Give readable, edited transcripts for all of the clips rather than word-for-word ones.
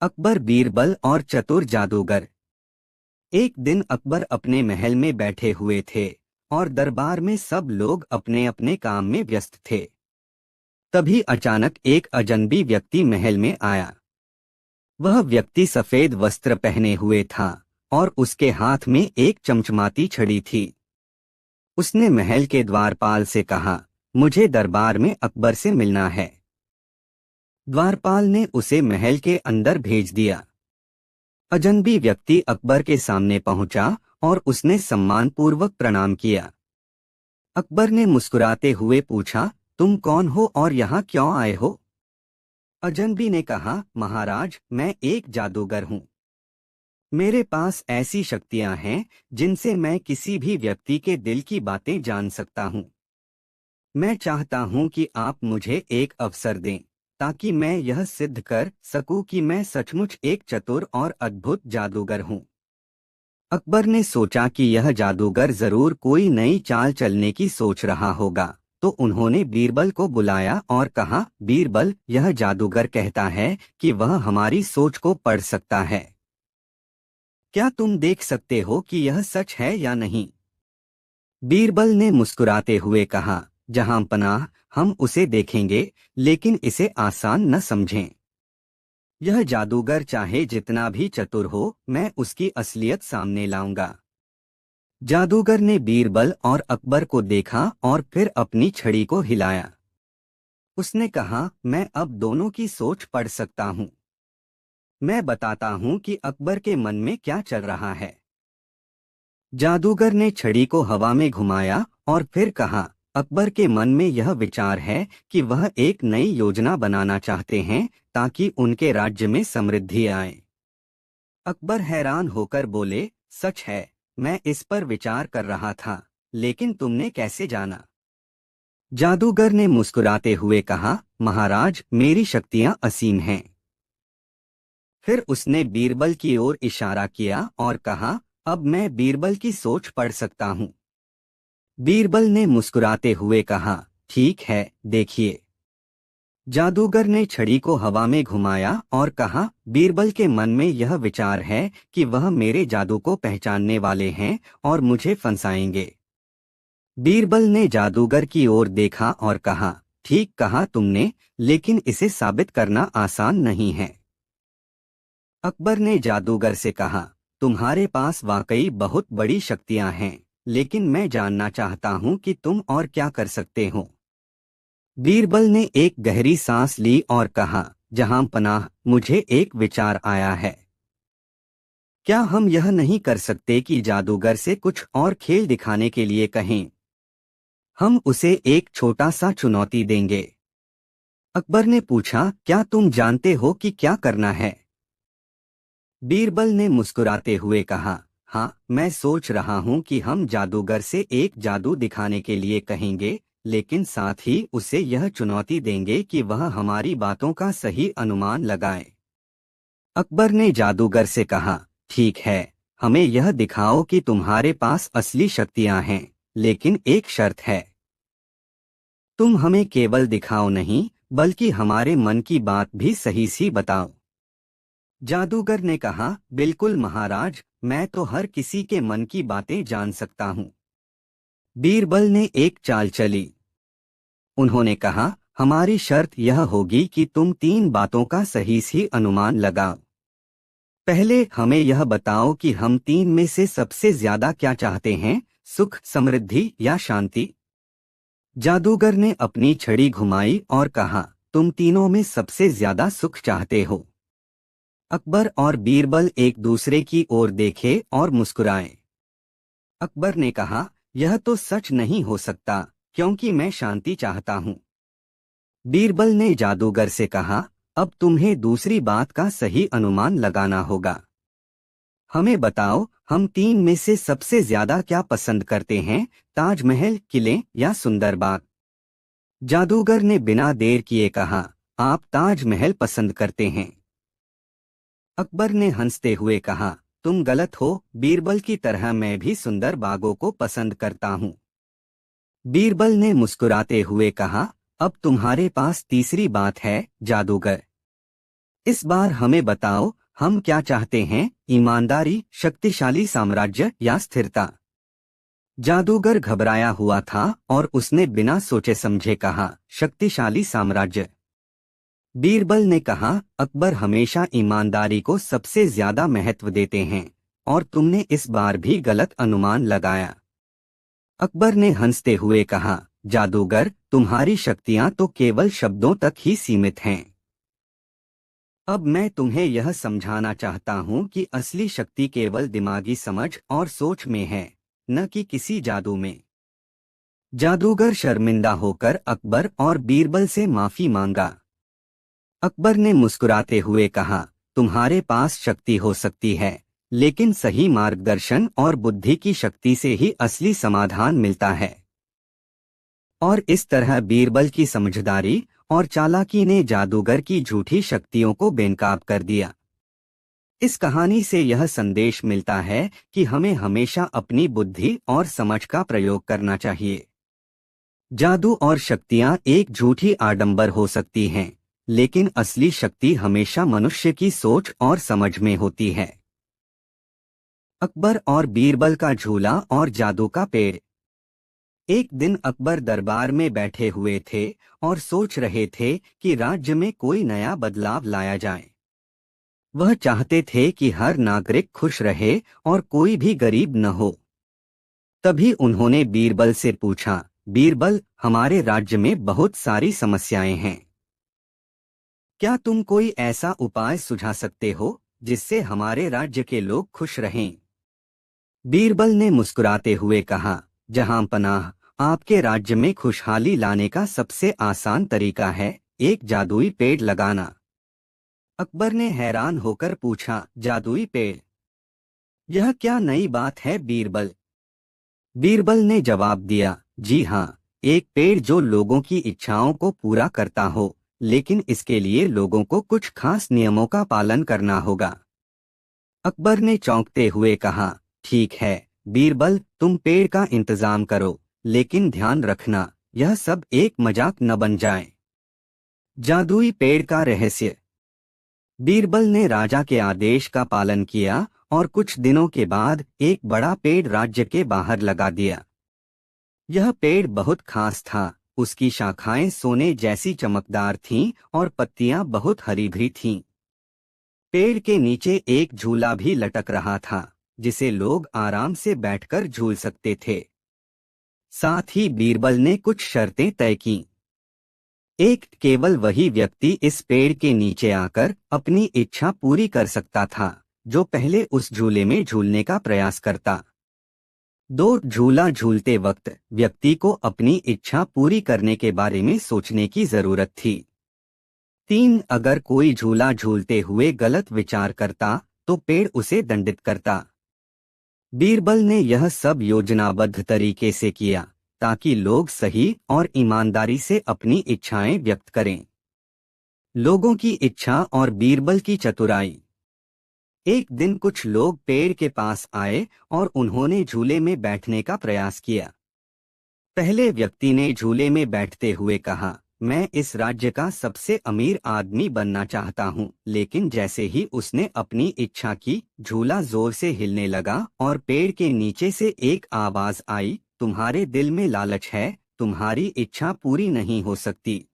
अकबर, बीरबल और चतुर जादूगर। एक दिन अकबर अपने महल में बैठे हुए थे और दरबार में सब लोग अपने अपने काम में व्यस्त थे। तभी अचानक एक अजनबी व्यक्ति महल में आया। वह व्यक्ति सफेद वस्त्र पहने हुए था और उसके हाथ में एक चमचमाती छड़ी थी। उसने महल के द्वारपाल से कहा, मुझे दरबार में अकबर से मिलना है। द्वारपाल ने उसे महल के अंदर भेज दिया। अजनबी व्यक्ति अकबर के सामने पहुंचा और उसने सम्मानपूर्वक प्रणाम किया। अकबर ने मुस्कुराते हुए पूछा, तुम कौन हो और यहाँ क्यों आए हो? अजनबी ने कहा, महाराज, मैं एक जादूगर हूँ। मेरे पास ऐसी शक्तियाँ हैं जिनसे मैं किसी भी व्यक्ति के दिल की बातें जान सकता हूँ। मैं चाहता हूँ कि आप मुझे एक अवसर दें ताकि मैं यह सिद्ध कर सकूं कि मैं सचमुच एक चतुर और अद्भुत जादूगर हूँ। अकबर ने सोचा कि यह जादूगर जरूर कोई नई चाल चलने की सोच रहा होगा, तो उन्होंने बीरबल को बुलाया और कहा, बीरबल, यह जादूगर कहता है कि वह हमारी सोच को पढ़ सकता है। क्या तुम देख सकते हो कि यह सच है या नहीं? बीरबल ने मुस्कुराते हुए कहा, जहां पनाह, हम उसे देखेंगे, लेकिन इसे आसान न समझें। यह जादूगर चाहे जितना भी चतुर हो, मैं उसकी असलियत सामने लाऊंगा। जादूगर ने बीरबल और अकबर को देखा और फिर अपनी छड़ी को हिलाया। उसने कहा, मैं अब दोनों की सोच पढ़ सकता हूँ। मैं बताता हूँ कि अकबर के मन में क्या चल रहा है। जादूगर ने छड़ी को हवा में घुमाया और फिर कहा, अकबर के मन में यह विचार है कि वह एक नई योजना बनाना चाहते हैं ताकि उनके राज्य में समृद्धि आए। अकबर हैरान होकर बोले, सच है, मैं इस पर विचार कर रहा था, लेकिन तुमने कैसे जाना? जादूगर ने मुस्कुराते हुए कहा, महाराज, मेरी शक्तियां असीम हैं। फिर उसने बीरबल की ओर इशारा किया और कहा, अब मैं बीरबल की सोच पढ़ सकता हूँ। बीरबल ने मुस्कुराते हुए कहा, ठीक है, देखिए। जादूगर ने छड़ी को हवा में घुमाया और कहा, बीरबल के मन में यह विचार है कि वह मेरे जादू को पहचानने वाले हैं और मुझे फंसाएंगे। बीरबल ने जादूगर की ओर देखा और कहा, ठीक कहा तुमने, लेकिन इसे साबित करना आसान नहीं है। अकबर ने जादूगर से कहा, तुम्हारे पास वाकई बहुत बड़ी शक्तियां हैं, लेकिन मैं जानना चाहता हूं कि तुम और क्या कर सकते हो। बीरबल ने एक गहरी सांस ली और कहा, जहां पनाह, मुझे एक विचार आया है। क्या हम यह नहीं कर सकते कि जादूगर से कुछ और खेल दिखाने के लिए कहें? हम उसे एक छोटा सा चुनौती देंगे। अकबर ने पूछा, क्या तुम जानते हो कि क्या करना है? बीरबल ने मुस्कुराते हुए कहा, हाँ, मैं सोच रहा हूँ कि हम जादूगर से एक जादू दिखाने के लिए कहेंगे, लेकिन साथ ही उसे यह चुनौती देंगे कि वह हमारी बातों का सही अनुमान लगाए। अकबर ने जादूगर से कहा, ठीक है, हमें यह दिखाओ कि तुम्हारे पास असली शक्तियां हैं, लेकिन एक शर्त है। तुम हमें केवल दिखाओ नहीं, बल्कि हमारे मन की बात भी सही सी बताओ। जादूगर ने कहा, बिल्कुल महाराज, मैं तो हर किसी के मन की बातें जान सकता हूँ। बीरबल ने एक चाल चली। उन्होंने कहा, हमारी शर्त यह होगी कि तुम तीन बातों का सही सी अनुमान लगाओ। पहले हमें यह बताओ कि हम तीन में से सबसे ज्यादा क्या चाहते हैं, सुख, समृद्धि या शांति? जादूगर ने अपनी छड़ी घुमाई और कहा, तुम तीनों में सबसे ज्यादा सुख चाहते हो। अकबर और बीरबल एक दूसरे की ओर देखे और मुस्कुराए। अकबर ने कहा, यह तो सच नहीं हो सकता, क्योंकि मैं शांति चाहता हूँ। बीरबल ने जादूगर से कहा, अब तुम्हें दूसरी बात का सही अनुमान लगाना होगा। हमें बताओ, हम तीन में से सबसे ज्यादा क्या पसंद करते हैं, ताजमहल, किले या सुंदर बाग? जादूगर ने बिना देर किए कहा, आप ताजमहल पसंद करते हैं। अकबर ने हंसते हुए कहा, तुम गलत हो, बीरबल की तरह मैं भी सुंदर बागों को पसंद करता हूँ। बीरबल ने मुस्कुराते हुए कहा, अब तुम्हारे पास तीसरी बात है, जादूगर। इस बार हमें बताओ, हम क्या चाहते हैं, ईमानदारी, शक्तिशाली साम्राज्य या स्थिरता? जादूगर घबराया हुआ था और उसने बिना सोचे समझे कहा, शक्तिशाली साम्राज्य। बीरबल ने कहा, अकबर हमेशा ईमानदारी को सबसे ज्यादा महत्व देते हैं और तुमने इस बार भी गलत अनुमान लगाया। अकबर ने हंसते हुए कहा, जादूगर, तुम्हारी शक्तियां तो केवल शब्दों तक ही सीमित हैं। अब मैं तुम्हें यह समझाना चाहता हूं कि असली शक्ति केवल दिमागी समझ और सोच में है, न कि किसी जादू में। जादूगर शर्मिंदा होकर अकबर और बीरबल से माफी मांगा। अकबर ने मुस्कुराते हुए कहा, तुम्हारे पास शक्ति हो सकती है, लेकिन सही मार्गदर्शन और बुद्धि की शक्ति से ही असली समाधान मिलता है। और इस तरह बीरबल की समझदारी और चालाकी ने जादूगर की झूठी शक्तियों को बेनकाब कर दिया। इस कहानी से यह संदेश मिलता है कि हमें हमेशा अपनी बुद्धि और समझ का प्रयोग करना चाहिए। जादू और शक्तियां एक झूठी आडंबर हो सकती हैं, लेकिन असली शक्ति हमेशा मनुष्य की सोच और समझ में होती है। अकबर और बीरबल का झूला और जादू का पेड़। एक दिन अकबर दरबार में बैठे हुए थे और सोच रहे थे कि राज्य में कोई नया बदलाव लाया जाए। वह चाहते थे कि हर नागरिक खुश रहे और कोई भी गरीब न हो। तभी उन्होंने बीरबल से पूछा, बीरबल, हमारे राज्य में बहुत सारी समस्याएं हैं। क्या तुम कोई ऐसा उपाय सुझा सकते हो जिससे हमारे राज्य के लोग खुश रहें? बीरबल ने मुस्कुराते हुए कहा, जहां पनाह, आपके राज्य में खुशहाली लाने का सबसे आसान तरीका है एक जादुई पेड़ लगाना। अकबर ने हैरान होकर पूछा, जादुई पेड़? यह क्या नई बात है बीरबल? बीरबल ने जवाब दिया, जी हाँ, एक पेड़ जो लोगों की इच्छाओं को पूरा करता हो, लेकिन इसके लिए लोगों को कुछ खास नियमों का पालन करना होगा। अकबर ने चौंकते हुए कहा, ठीक है बीरबल, तुम पेड़ का इंतजाम करो, लेकिन ध्यान रखना यह सब एक मजाक न बन जाए। जादुई पेड़ का रहस्य। बीरबल ने राजा के आदेश का पालन किया और कुछ दिनों के बाद एक बड़ा पेड़ राज्य के बाहर लगा दिया। यह पेड़ बहुत खास था, उसकी शाखाएं सोने जैसी चमकदार थीं और पत्तियां बहुत हरी भरी थीं। पेड़ के नीचे एक झूला भी लटक रहा था, जिसे लोग आराम से बैठकर झूल सकते थे। साथ ही बीरबल ने कुछ शर्तें तय की। एक, केवल वही व्यक्ति इस पेड़ के नीचे आकर अपनी इच्छा पूरी कर सकता था जो पहले उस झूले में झूलने का प्रयास करता। 2, झूला झूलते वक्त व्यक्ति को अपनी इच्छा पूरी करने के बारे में सोचने की जरूरत थी। 3, अगर कोई झूला झूलते हुए गलत विचार करता तो पेड़ उसे दंडित करता। बीरबल ने यह सब योजनाबद्ध तरीके से किया ताकि लोग सही और ईमानदारी से अपनी इच्छाएं व्यक्त करें। लोगों की इच्छा और बीरबल की चतुराई। एक दिन कुछ लोग पेड़ के पास आए और उन्होंने झूले में बैठने का प्रयास किया। पहले व्यक्ति ने झूले में बैठते हुए कहा, मैं इस राज्य का सबसे अमीर आदमी बनना चाहता हूँ, लेकिन जैसे ही उसने अपनी इच्छा की, झूला जोर से हिलने लगा और पेड़ के नीचे से एक आवाज आई, तुम्हारे दिल में लालच है, तुम्हारी इच्छा पूरी नहीं हो सकती।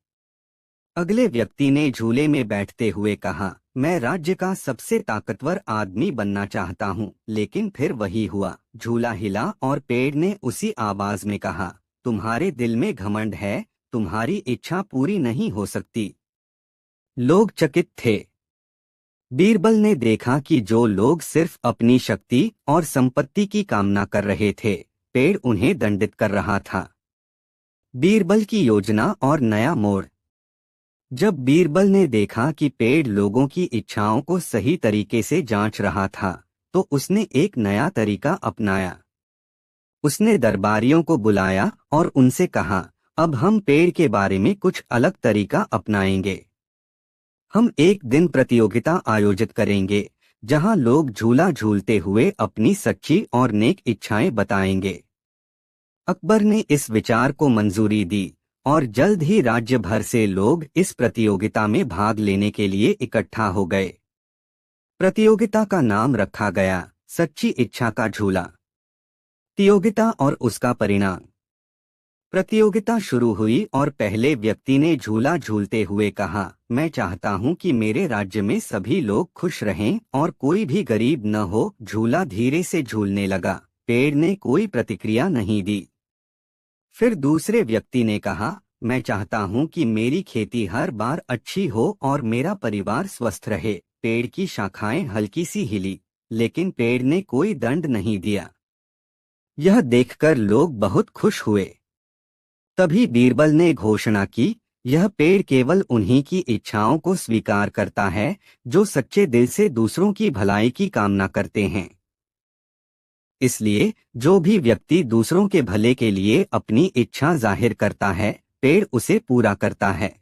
अगले व्यक्ति ने झूले में बैठते हुए कहा, मैं राज्य का सबसे ताकतवर आदमी बनना चाहता हूँ, लेकिन फिर वही हुआ, झूला हिला और पेड़ ने उसी आवाज में कहा, तुम्हारे दिल में घमंड है, तुम्हारी इच्छा पूरी नहीं हो सकती। लोग चकित थे। बीरबल ने देखा कि जो लोग सिर्फ अपनी शक्ति और संपत्ति की कामना कर रहे थे, पेड़ उन्हें दंडित कर रहा था। बीरबल की योजना और नया मोड़। जब बीरबल ने देखा कि पेड़ लोगों की इच्छाओं को सही तरीके से जांच रहा था, तो उसने एक नया तरीका अपनाया। उसने दरबारियों को बुलाया और उनसे कहा, अब हम पेड़ के बारे में कुछ अलग तरीका अपनाएंगे। हम एक दिन प्रतियोगिता आयोजित करेंगे, जहां लोग झूला झूलते हुए अपनी सच्ची और नेक इच्छाएं बताएंगे। अकबर ने इस विचार को मंजूरी दी और जल्द ही राज्य भर से लोग इस प्रतियोगिता में भाग लेने के लिए इकट्ठा हो गए। प्रतियोगिता का नाम रखा गया सच्ची इच्छा का झूला। प्रतियोगिता और उसका परिणाम। प्रतियोगिता शुरू हुई और पहले व्यक्ति ने झूला झूलते हुए कहा, मैं चाहता हूं कि मेरे राज्य में सभी लोग खुश रहें और कोई भी गरीब न हो। झूला धीरे से झूलने लगा। पेड़ ने कोई प्रतिक्रिया नहीं दी। फिर दूसरे व्यक्ति ने कहा, मैं चाहता हूं कि मेरी खेती हर बार अच्छी हो और मेरा परिवार स्वस्थ रहे। पेड़ की शाखाएं हल्की सी हिली, लेकिन पेड़ ने कोई दंड नहीं दिया। यह देखकर लोग बहुत खुश हुए। तभी बीरबल ने घोषणा की, यह पेड़ केवल उन्हीं की इच्छाओं को स्वीकार करता है जो सच्चे दिल से दूसरों की भलाई की कामना करते हैं। इसलिए जो भी व्यक्ति दूसरों के भले के लिए अपनी इच्छा जाहिर करता है, पेड़ उसे पूरा करता है।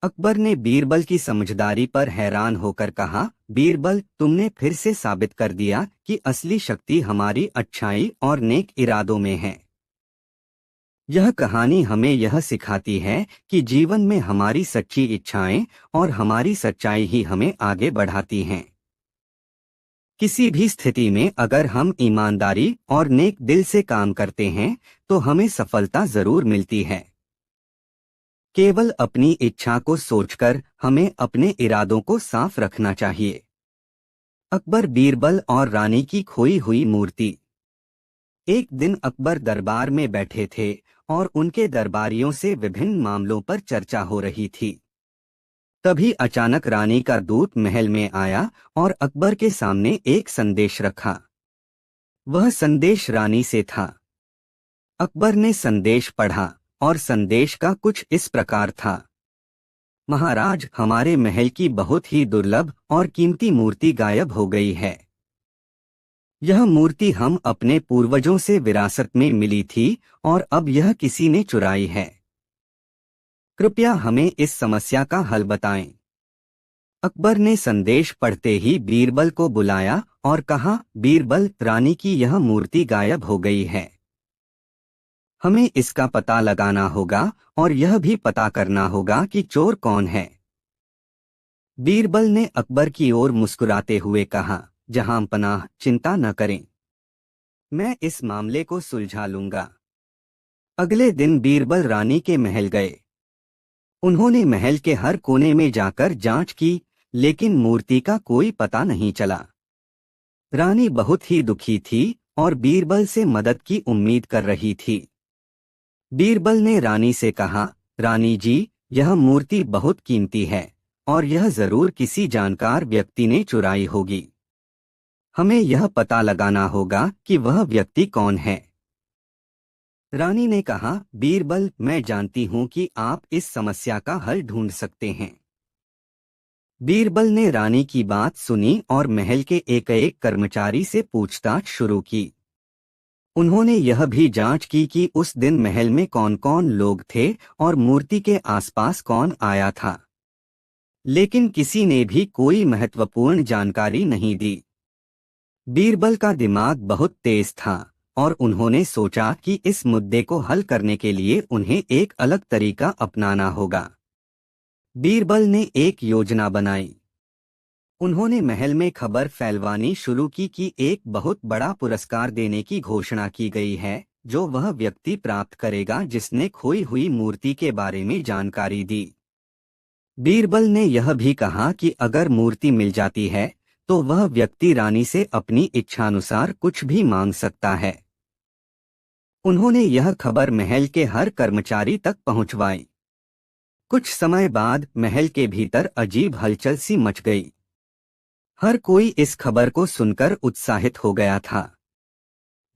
अकबर ने बीरबल की समझदारी पर हैरान होकर कहा, बीरबल, तुमने फिर से साबित कर दिया कि असली शक्ति हमारी अच्छाई और नेक इरादों में है। यह कहानी हमें यह सिखाती है कि जीवन में हमारी सच्ची इच्छाएं और हमारी सच्चाई ही हमें आगे बढ़ाती हैं। किसी भी स्थिति में अगर हम ईमानदारी और नेक दिल से काम करते हैं तो हमें सफलता जरूर मिलती है। केवल अपनी इच्छा को सोचकर हमें अपने इरादों को साफ रखना चाहिए। अकबर, बीरबल और रानी की खोई हुई मूर्ति। एक दिन अकबर दरबार में बैठे थे और उनके दरबारियों से विभिन्न मामलों पर चर्चा हो रही थी। तभी अचानक रानी का दूत महल में आया और अकबर के सामने एक संदेश रखा। वह संदेश रानी से था। अकबर ने संदेश पढ़ा और संदेश का कुछ इस प्रकार था, महाराज, हमारे महल की बहुत ही दुर्लभ और कीमती मूर्ति गायब हो गई है। यह मूर्ति हम अपने पूर्वजों से विरासत में मिली थी और अब यह किसी ने चुराई है। कृपया हमें इस समस्या का हल बताएं। अकबर ने संदेश पढ़ते ही बीरबल को बुलाया और कहा, बीरबल, रानी की यह मूर्ति गायब हो गई है। हमें इसका पता लगाना होगा और यह भी पता करना होगा कि चोर कौन है। बीरबल ने अकबर की ओर मुस्कुराते हुए कहा, जहांपनाह, चिंता न करें, मैं इस मामले को सुलझा लूंगा। अगले दिन बीरबल रानी के महल गए। उन्होंने महल के हर कोने में जाकर जांच की, लेकिन मूर्ति का कोई पता नहीं चला। रानी बहुत ही दुखी थी और बीरबल से मदद की उम्मीद कर रही थी। बीरबल ने रानी से कहा, रानी जी, यह मूर्ति बहुत कीमती है और यह जरूर किसी जानकार व्यक्ति ने चुराई होगी। हमें यह पता लगाना होगा कि वह व्यक्ति कौन है। रानी ने कहा, बीरबल, मैं जानती हूं कि आप इस समस्या का हल ढूंढ सकते हैं। बीरबल ने रानी की बात सुनी और महल के एक कर्मचारी से पूछताछ शुरू की। उन्होंने यह भी जांच की कि उस दिन महल में कौन कौन लोग थे और मूर्ति के आसपास कौन आया था, लेकिन किसी ने भी कोई महत्वपूर्ण जानकारी नहीं दी। बीरबल का दिमाग बहुत तेज था और उन्होंने सोचा कि इस मुद्दे को हल करने के लिए उन्हें एक अलग तरीका अपनाना होगा। बीरबल ने एक योजना बनाई। उन्होंने महल में खबर फैलवानी शुरू की कि एक बहुत बड़ा पुरस्कार देने की घोषणा की गई है, जो वह व्यक्ति प्राप्त करेगा जिसने खोई हुई मूर्ति के बारे में जानकारी दी। बीरबल ने यह भी कहा कि अगर मूर्ति मिल जाती है तो वह व्यक्ति रानी से अपनी इच्छानुसार कुछ भी मांग सकता है। उन्होंने यह खबर महल के हर कर्मचारी तक पहुंचवाई। कुछ समय बाद महल के भीतर अजीब हलचल सी मच गई। हर कोई इस खबर को सुनकर उत्साहित हो गया था।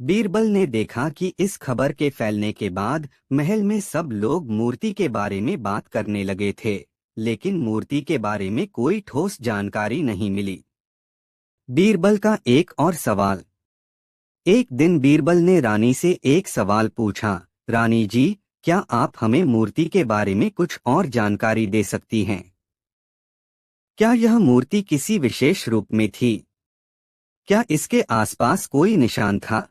बीरबल ने देखा कि इस खबर के फैलने के बाद महल में सब लोग मूर्ति के बारे में बात करने लगे थे, लेकिन मूर्ति के बारे में कोई ठोस जानकारी नहीं मिली। बीरबल का एक और सवाल। एक दिन बीरबल ने रानी से एक सवाल पूछा, रानी जी, क्या आप हमें मूर्ति के बारे में कुछ और जानकारी दे सकती हैं? क्या यह मूर्ति किसी विशेष रूप में थी? क्या इसके आसपास कोई निशान था?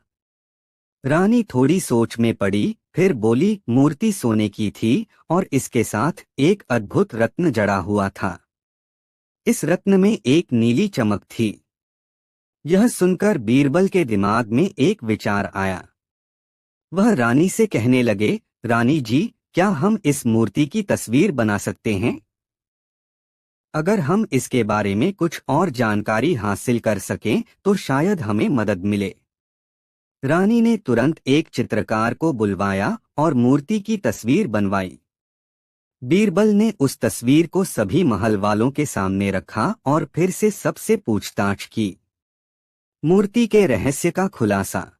रानी थोड़ी सोच में पड़ी, फिर बोली, मूर्ति सोने की थी और इसके साथ एक अद्भुत रत्न जड़ा हुआ था। इस रत्न में एक नीली चमक थी। यह सुनकर बीरबल के दिमाग में एक विचार आया। वह रानी से कहने लगे, रानी जी, क्या हम इस मूर्ति की तस्वीर बना सकते हैं? अगर हम इसके बारे में कुछ और जानकारी हासिल कर सकें तो शायद हमें मदद मिले। रानी ने तुरंत एक चित्रकार को बुलवाया और मूर्ति की तस्वीर बनवाई। बीरबल ने उस तस्वीर को सभी महल वालों के सामने रखा और फिर से सबसे पूछताछ की। मूर्ति के रहस्य का खुलासा।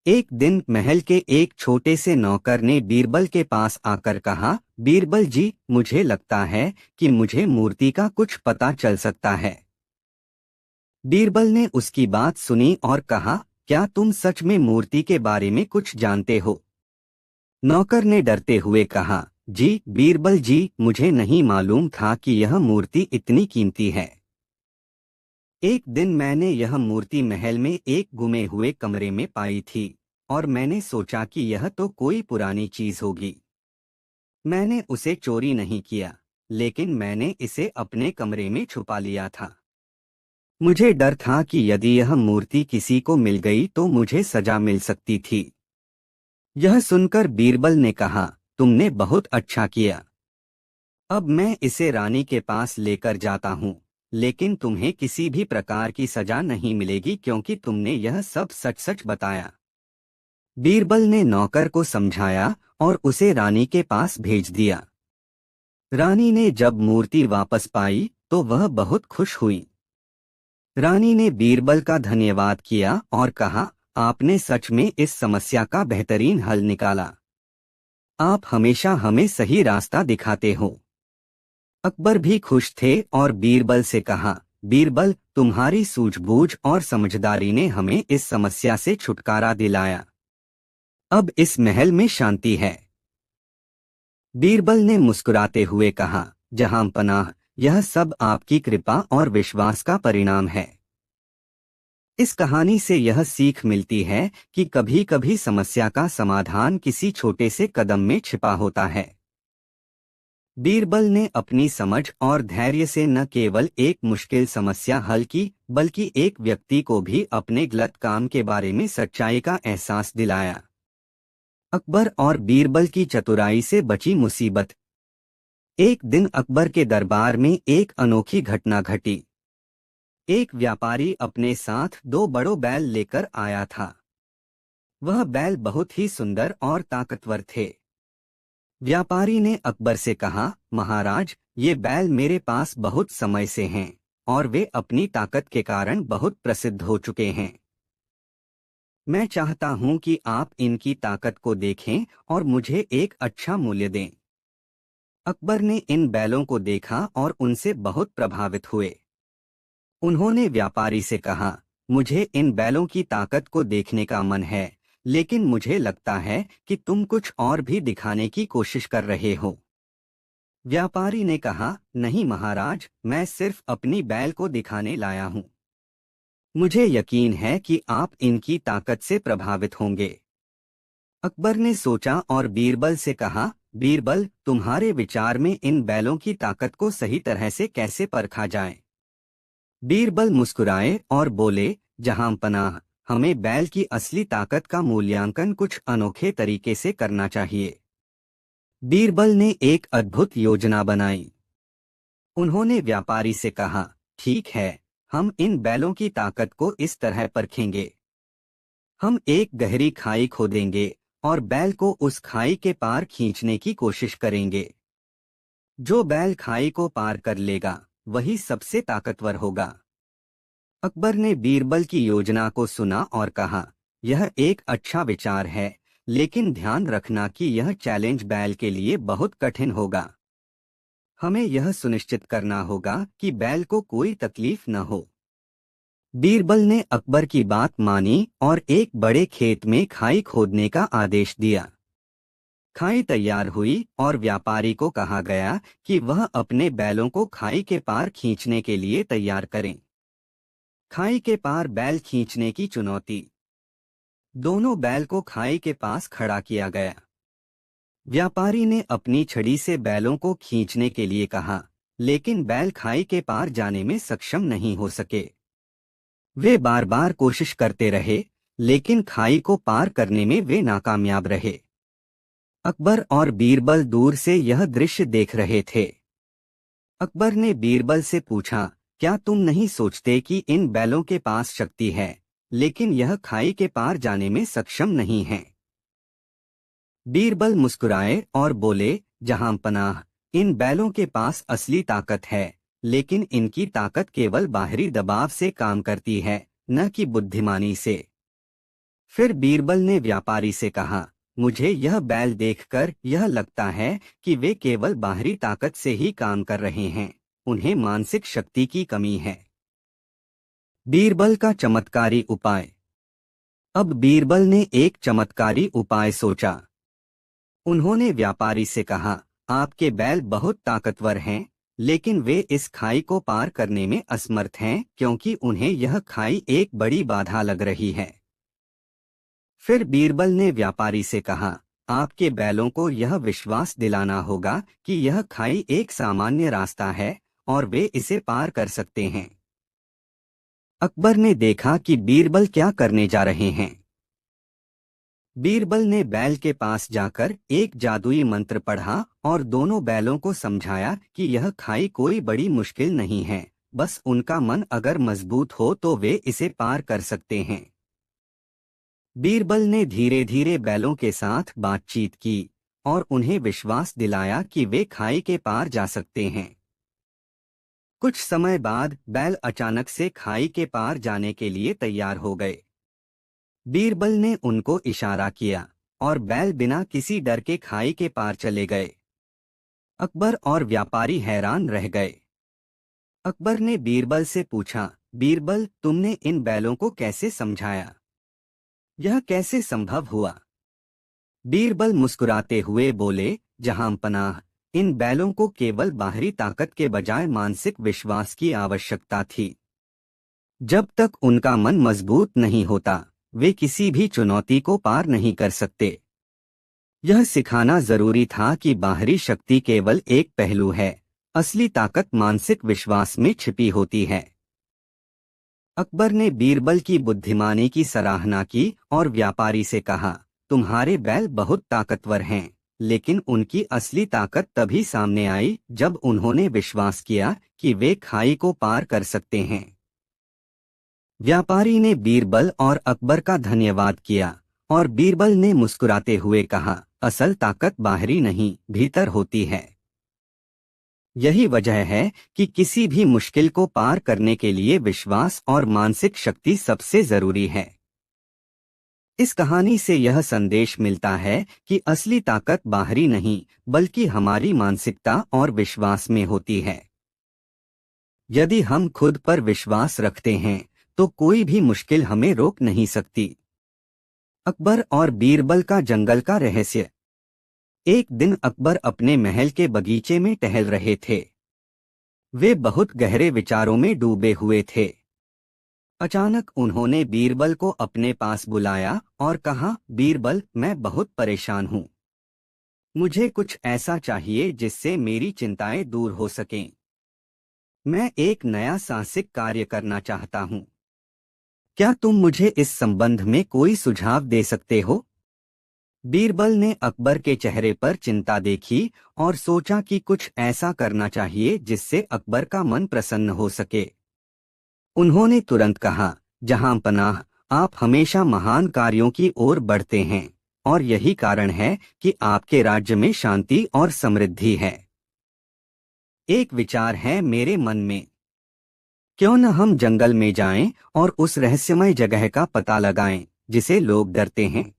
एक दिन महल के एक छोटे से नौकर ने बीरबल के पास आकर कहा, बीरबल जी, मुझे लगता है कि मुझे मूर्ति का कुछ पता चल सकता है। बीरबल ने उसकी बात सुनी और कहा, क्या तुम सच में मूर्ति के बारे में कुछ जानते हो? नौकर ने डरते हुए कहा, जी बीरबल जी, मुझे नहीं मालूम था कि यह मूर्ति इतनी कीमती है। एक दिन मैंने यह मूर्ति महल में एक गुमे हुए कमरे में पाई थी और मैंने सोचा कि यह तो कोई पुरानी चीज होगी। मैंने उसे चोरी नहीं किया, लेकिन मैंने इसे अपने कमरे में छुपा लिया था। मुझे डर था कि यदि यह मूर्ति किसी को मिल गई तो मुझे सजा मिल सकती थी। यह सुनकर बीरबल ने कहा, तुमने बहुत अच्छा किया। अब मैं इसे रानी के पास लेकर जाता हूँ, लेकिन तुम्हें किसी भी प्रकार की सजा नहीं मिलेगी क्योंकि तुमने यह सब सच सच बताया। बीरबल ने नौकर को समझाया और उसे रानी के पास भेज दिया। रानी ने जब मूर्ति वापस पाई तो वह बहुत खुश हुई। रानी ने बीरबल का धन्यवाद किया और कहा, आपने सच में इस समस्या का बेहतरीन हल निकाला। आप हमेशा हमें सही रास्ता दिखाते हो। अकबर भी खुश थे और बीरबल से कहा, बीरबल, तुम्हारी सूझबूझ और समझदारी ने हमें इस समस्या से छुटकारा दिलाया। अब इस महल में शांति है। बीरबल ने मुस्कुराते हुए कहा, जहां पनाह, यह सब आपकी कृपा और विश्वास का परिणाम है। इस कहानी से यह सीख मिलती है कि कभी कभी समस्या का समाधान किसी छोटे से कदम में छिपा होता है। बीरबल ने अपनी समझ और धैर्य से न केवल एक मुश्किल समस्या हल की, बल्कि एक व्यक्ति को भी अपने गलत काम के बारे में सच्चाई का एहसास दिलाया। अकबर और बीरबल की चतुराई से बची मुसीबत। एक दिन अकबर के दरबार में एक अनोखी घटना घटी। एक व्यापारी अपने साथ दो बड़े बैल लेकर आया था। वह बैल बहुत ही सुंदर और ताकतवर थे। व्यापारी ने अकबर से कहा, महाराज, ये बैल मेरे पास बहुत समय से हैं और वे अपनी ताकत के कारण बहुत प्रसिद्ध हो चुके हैं। मैं चाहता हूं कि आप इनकी ताकत को देखें और मुझे एक अच्छा मूल्य दें। अकबर ने इन बैलों को देखा और उनसे बहुत प्रभावित हुए। उन्होंने व्यापारी से कहा, मुझे इन बैलों की ताकत को देखने का मन है, लेकिन मुझे लगता है कि तुम कुछ और भी दिखाने की कोशिश कर रहे हो। व्यापारी ने कहा, नहीं महाराज, मैं सिर्फ अपनी बैल को दिखाने लाया हूँ। मुझे यकीन है कि आप इनकी ताकत से प्रभावित होंगे। अकबर ने सोचा और बीरबल से कहा, बीरबल, तुम्हारे विचार में इन बैलों की ताकत को सही तरह से कैसे परखा जाए? बीरबल मुस्कुराए और बोले, जहां पनाह, हमें बैल की असली ताकत का मूल्यांकन कुछ अनोखे तरीके से करना चाहिए। बीरबल ने एक अद्भुत योजना बनाई। उन्होंने व्यापारी से कहा, ठीक है, हम इन बैलों की ताकत को इस तरह परखेंगे। हम एक गहरी खाई खोदेंगे और बैल को उस खाई के पार खींचने की कोशिश करेंगे। जो बैल खाई को पार कर लेगा वही सबसे ताकतवर होगा। अकबर ने बीरबल की योजना को सुना और कहा, यह एक अच्छा विचार है, लेकिन ध्यान रखना कि यह चैलेंज बैल के लिए बहुत कठिन होगा। हमें यह सुनिश्चित करना होगा कि बैल को कोई तकलीफ न हो। बीरबल ने अकबर की बात मानी और एक बड़े खेत में खाई खोदने का आदेश दिया। खाई तैयार हुई और व्यापारी को कहा गया कि वह अपने बैलों को खाई के पार खींचने के लिए तैयार करें। खाई के पार बैल खींचने की चुनौती। दोनों बैल को खाई के पास खड़ा किया गया। व्यापारी ने अपनी छड़ी से बैलों को खींचने के लिए कहा, लेकिन बैल खाई के पार जाने में सक्षम नहीं हो सके। वे बार बार कोशिश करते रहे, लेकिन खाई को पार करने में वे नाकामयाब रहे। अकबर और बीरबल दूर से यह दृश्य देख रहे थे। अकबर ने बीरबल से पूछा, क्या तुम नहीं सोचते कि इन बैलों के पास शक्ति है, लेकिन यह खाई के पार जाने में सक्षम नहीं है? बीरबल मुस्कुराए और बोले, जहांपनाह, इन बैलों के पास असली ताकत है, लेकिन इनकी ताकत केवल बाहरी दबाव से काम करती है, न कि बुद्धिमानी से। फिर बीरबल ने व्यापारी से कहा, मुझे यह बैल देखकर यह लगता है कि वे केवल बाहरी ताकत से ही काम कर रहे हैं, उन्हें मानसिक शक्ति की कमी है। बीरबल का चमत्कारी उपाय। अब बीरबल ने एक चमत्कारी उपाय सोचा। उन्होंने व्यापारी से कहा, आपके बैल बहुत ताकतवर हैं, लेकिन वे इस खाई को पार करने में असमर्थ हैं क्योंकि उन्हें यह खाई एक बड़ी बाधा लग रही है। फिर बीरबल ने व्यापारी से कहा, आपके बैलों को यह विश्वास दिलाना होगा कि यह खाई एक सामान्य रास्ता है और वे इसे पार कर सकते हैं। अकबर ने देखा कि बीरबल क्या करने जा रहे हैं। बीरबल ने बैल के पास जाकर एक जादुई मंत्र पढ़ा और दोनों बैलों को समझाया कि यह खाई कोई बड़ी मुश्किल नहीं है, बस उनका मन अगर मजबूत हो तो वे इसे पार कर सकते हैं। बीरबल ने धीरे धीरे बैलों के साथ बातचीत की और उन्हें विश्वास दिलाया कि वे खाई के पार जा सकते हैं। कुछ समय बाद बैल अचानक से खाई के पार जाने के लिए तैयार हो गए। बीरबल ने उनको इशारा किया और बैल बिना किसी डर के खाई के पार चले गए। अकबर और व्यापारी हैरान रह गए। अकबर ने बीरबल से पूछा, बीरबल, तुमने इन बैलों को कैसे समझाया? यह कैसे संभव हुआ? बीरबल मुस्कुराते हुए बोले, जहांपनाह, इन बैलों को केवल बाहरी ताकत के बजाय मानसिक विश्वास की आवश्यकता थी। जब तक उनका मन मजबूत नहीं होता, वे किसी भी चुनौती को पार नहीं कर सकते। यह सिखाना जरूरी था कि बाहरी शक्ति केवल एक पहलू है, असली ताकत मानसिक विश्वास में छिपी होती है। अकबर ने बीरबल की बुद्धिमानी की सराहना की और व्यापारी से कहा, तुम्हारे बैल बहुत ताकतवर हैं, लेकिन उनकी असली ताकत तभी सामने आई जब उन्होंने विश्वास किया कि वे खाई को पार कर सकते हैं। व्यापारी ने बीरबल और अकबर का धन्यवाद किया और बीरबल ने मुस्कुराते हुए कहा, असल ताकत बाहरी नहीं, भीतर होती है। यही वजह है कि किसी भी मुश्किल को पार करने के लिए विश्वास और मानसिक शक्ति सबसे जरूरी है। इस कहानी से यह संदेश मिलता है कि असली ताकत बाहरी नहीं, बल्कि हमारी मानसिकता और विश्वास में होती है। यदि हम खुद पर विश्वास रखते हैं, तो कोई भी मुश्किल हमें रोक नहीं सकती। अकबर और बीरबल का जंगल का रहस्य। एक दिन अकबर अपने महल के बगीचे में टहल रहे थे। वे बहुत गहरे विचारों में डूबे हुए थे। अचानक उन्होंने बीरबल को अपने पास बुलाया और कहा, बीरबल, मैं बहुत परेशान हूँ। मुझे कुछ ऐसा चाहिए जिससे मेरी चिंताएं दूर हो सकें। मैं एक नया साहसिक कार्य करना चाहता हूँ। क्या तुम मुझे इस संबंध में कोई सुझाव दे सकते हो? बीरबल ने अकबर के चेहरे पर चिंता देखी और सोचा कि कुछ ऐसा करना चाहिए जिससे अकबर का मन प्रसन्न हो सके। उन्होंने तुरंत कहा, जहांपनाह, आप हमेशा महान कार्यों की ओर बढ़ते हैं और यही कारण है कि आपके राज्य में शांति और समृद्धि है। एक विचार है मेरे मन में। क्यों न हम जंगल में जाएं और उस रहस्यमय जगह का पता लगाएं जिसे लोग डरते हैं।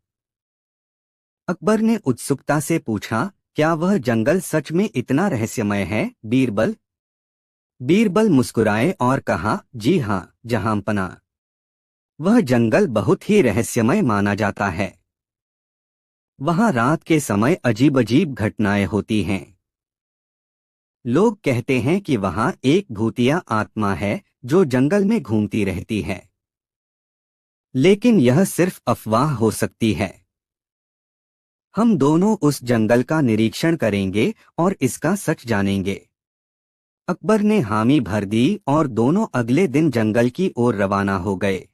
अकबर ने उत्सुकता से पूछा, क्या वह जंगल सच में इतना रहस्यमय है, बीरबल? बीरबल मुस्कुराए और कहा, जी हाँ, जहांपनाह। वह जंगल बहुत ही रहस्यमय माना जाता है। वहां रात के समय अजीब अजीब घटनाएं होती हैं। लोग कहते हैं कि वहां एक भूतिया आत्मा है जो जंगल में घूमती रहती है। लेकिन यह सिर्फ अफवाह हो सकती है। हम दोनों उस जंगल का निरीक्षण करेंगे और इसका सच जानेंगे। अकबर ने हामी भर दी और दोनों अगले दिन जंगल की ओर रवाना हो गए।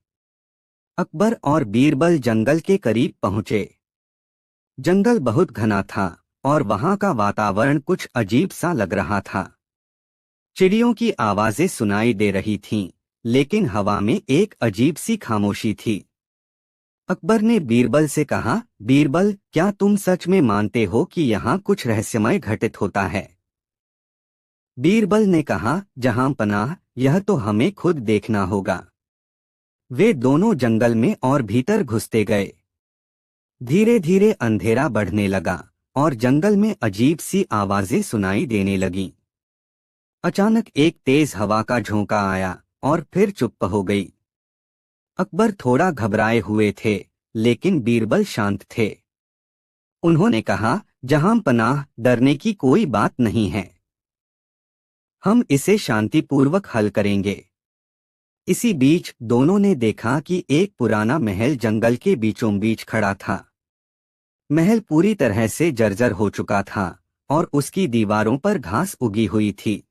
अकबर और बीरबल जंगल के करीब पहुंचे। जंगल बहुत घना था और वहां का वातावरण कुछ अजीब सा लग रहा था। चिड़ियों की आवाजें सुनाई दे रही थीं, लेकिन हवा में एक अजीब सी खामोशी थी। अकबर ने बीरबल से कहा, बीरबल, क्या तुम सच में मानते हो कि यहाँ कुछ रहस्यमय घटित होता है? बीरबल ने कहा, जहां पनाह, यह तो हमें खुद देखना होगा। वे दोनों जंगल में और भीतर घुसते गए। धीरे धीरे अंधेरा बढ़ने लगा और जंगल में अजीब सी आवाजें सुनाई देने लगीं। अचानक एक तेज हवा का झोंका आया और फिर चुप हो गई। अकबर थोड़ा घबराए हुए थे, लेकिन बीरबल शांत थे। उन्होंने कहा, जहां पनाह, डरने की कोई बात नहीं है। हम इसे शांतिपूर्वक हल करेंगे। इसी बीच दोनों ने देखा कि एक पुराना महल जंगल के बीचों बीच खड़ा था। महल पूरी तरह से जर्जर हो चुका था और उसकी दीवारों पर घास उगी हुई थी।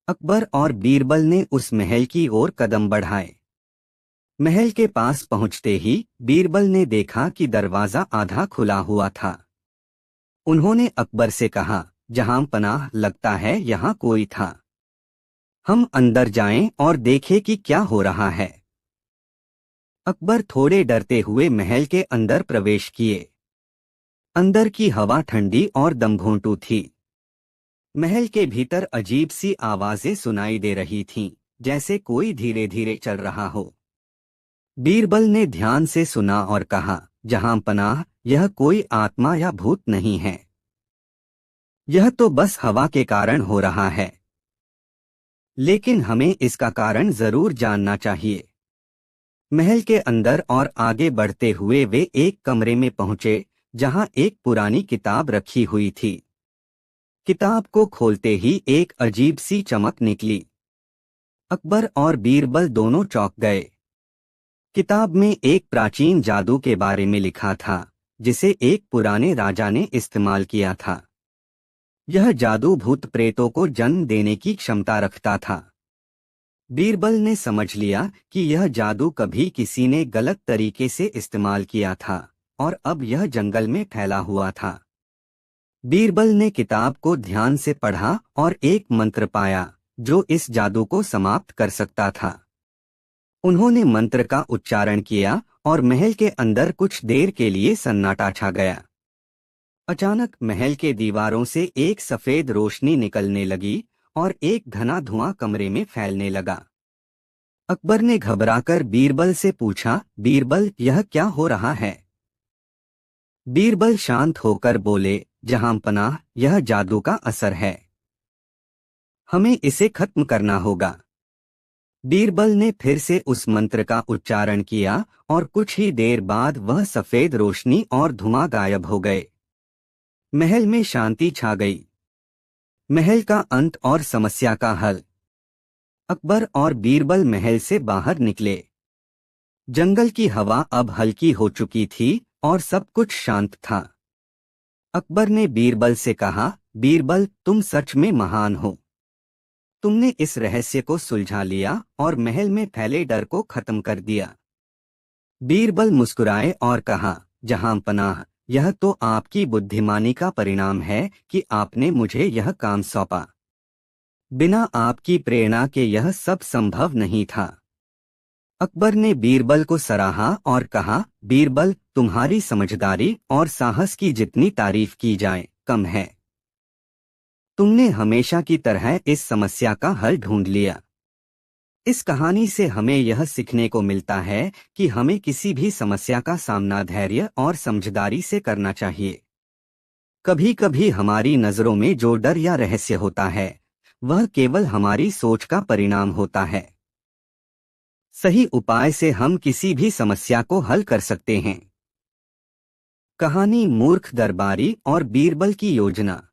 अकबर और बीरबल ने उस महल की ओर कदम बढ़ाए। महल के पास पहुंचते ही बीरबल ने देखा कि दरवाजा आधा खुला हुआ था। उन्होंने अकबर से कहा, जहां पनाह, लगता है यहाँ कोई था। हम अंदर जाएं और देखें कि क्या हो रहा है। अकबर थोड़े डरते हुए महल के अंदर प्रवेश किए। अंदर की हवा ठंडी और दमघोंटू थी। महल के भीतर अजीब सी आवाजें सुनाई दे रही थीं, जैसे कोई धीरे धीरे चल रहा हो। बीरबल ने ध्यान से सुना और कहा, जहां पनाह, यह कोई आत्मा या भूत नहीं है। यह तो बस हवा के कारण हो रहा है। लेकिन हमें इसका कारण जरूर जानना चाहिए। महल के अंदर और आगे बढ़ते हुए वे एक कमरे में पहुंचे, जहां एक पुरानी किताब रखी हुई थी। किताब को खोलते ही एक अजीब सी चमक निकली। अकबर और बीरबल दोनों चौंक गए। किताब में एक प्राचीन जादू के बारे में लिखा था, जिसे एक पुराने राजा ने इस्तेमाल किया था। यह जादू भूत प्रेतों को जन्म देने की क्षमता रखता था। बीरबल ने समझ लिया कि यह जादू कभी किसी ने गलत तरीके से इस्तेमाल किया था और अब यह जंगल में फैला हुआ था। बीरबल ने किताब को ध्यान से पढ़ा और एक मंत्र पाया, जो इस जादू को समाप्त कर सकता था। उन्होंने मंत्र का उच्चारण किया और महल के अंदर कुछ देर के लिए सन्नाटा छा गया। अचानक महल के दीवारों से एक सफेद रोशनी निकलने लगी और एक घना धुआं कमरे में फैलने लगा। अकबर ने घबराकर बीरबल से पूछा, बीरबल, यह क्या हो रहा है? बीरबल शांत होकर बोले, जहां पनाह, यह जादू का असर है। हमें इसे खत्म करना होगा। बीरबल ने फिर से उस मंत्र का उच्चारण किया और कुछ ही देर बाद वह सफेद रोशनी और धुआं गायब हो गए। महल में शांति छा गई। महल का अंत और समस्या का हल। अकबर और बीरबल महल से बाहर निकले। जंगल की हवा अब हल्की हो चुकी थी और सब कुछ शांत था। अकबर ने बीरबल से कहा, बीरबल, तुम सच में महान हो। तुमने इस रहस्य को सुलझा लिया और महल में फैले डर को खत्म कर दिया। बीरबल मुस्कुराए और कहा, जहां पनाह, यह तो आपकी बुद्धिमानी का परिणाम है कि आपने मुझे यह काम सौंपा। बिना आपकी प्रेरणा के यह सब संभव नहीं था। अकबर ने बीरबल को सराहा और कहा, बीरबल, तुम्हारी समझदारी और साहस की जितनी तारीफ की जाए कम है। तुमने हमेशा की तरह इस समस्या का हल ढूंढ लिया। इस कहानी से हमें यह सीखने को मिलता है कि हमें किसी भी समस्या का सामना धैर्य और समझदारी से करना चाहिए। कभी कभी हमारी नजरों में जो डर या रहस्य होता है, वह केवल हमारी सोच का परिणाम होता है। सही उपाय से हम किसी भी समस्या को हल कर सकते हैं। कहानी मूर्ख दरबारी और बीरबल की योजना।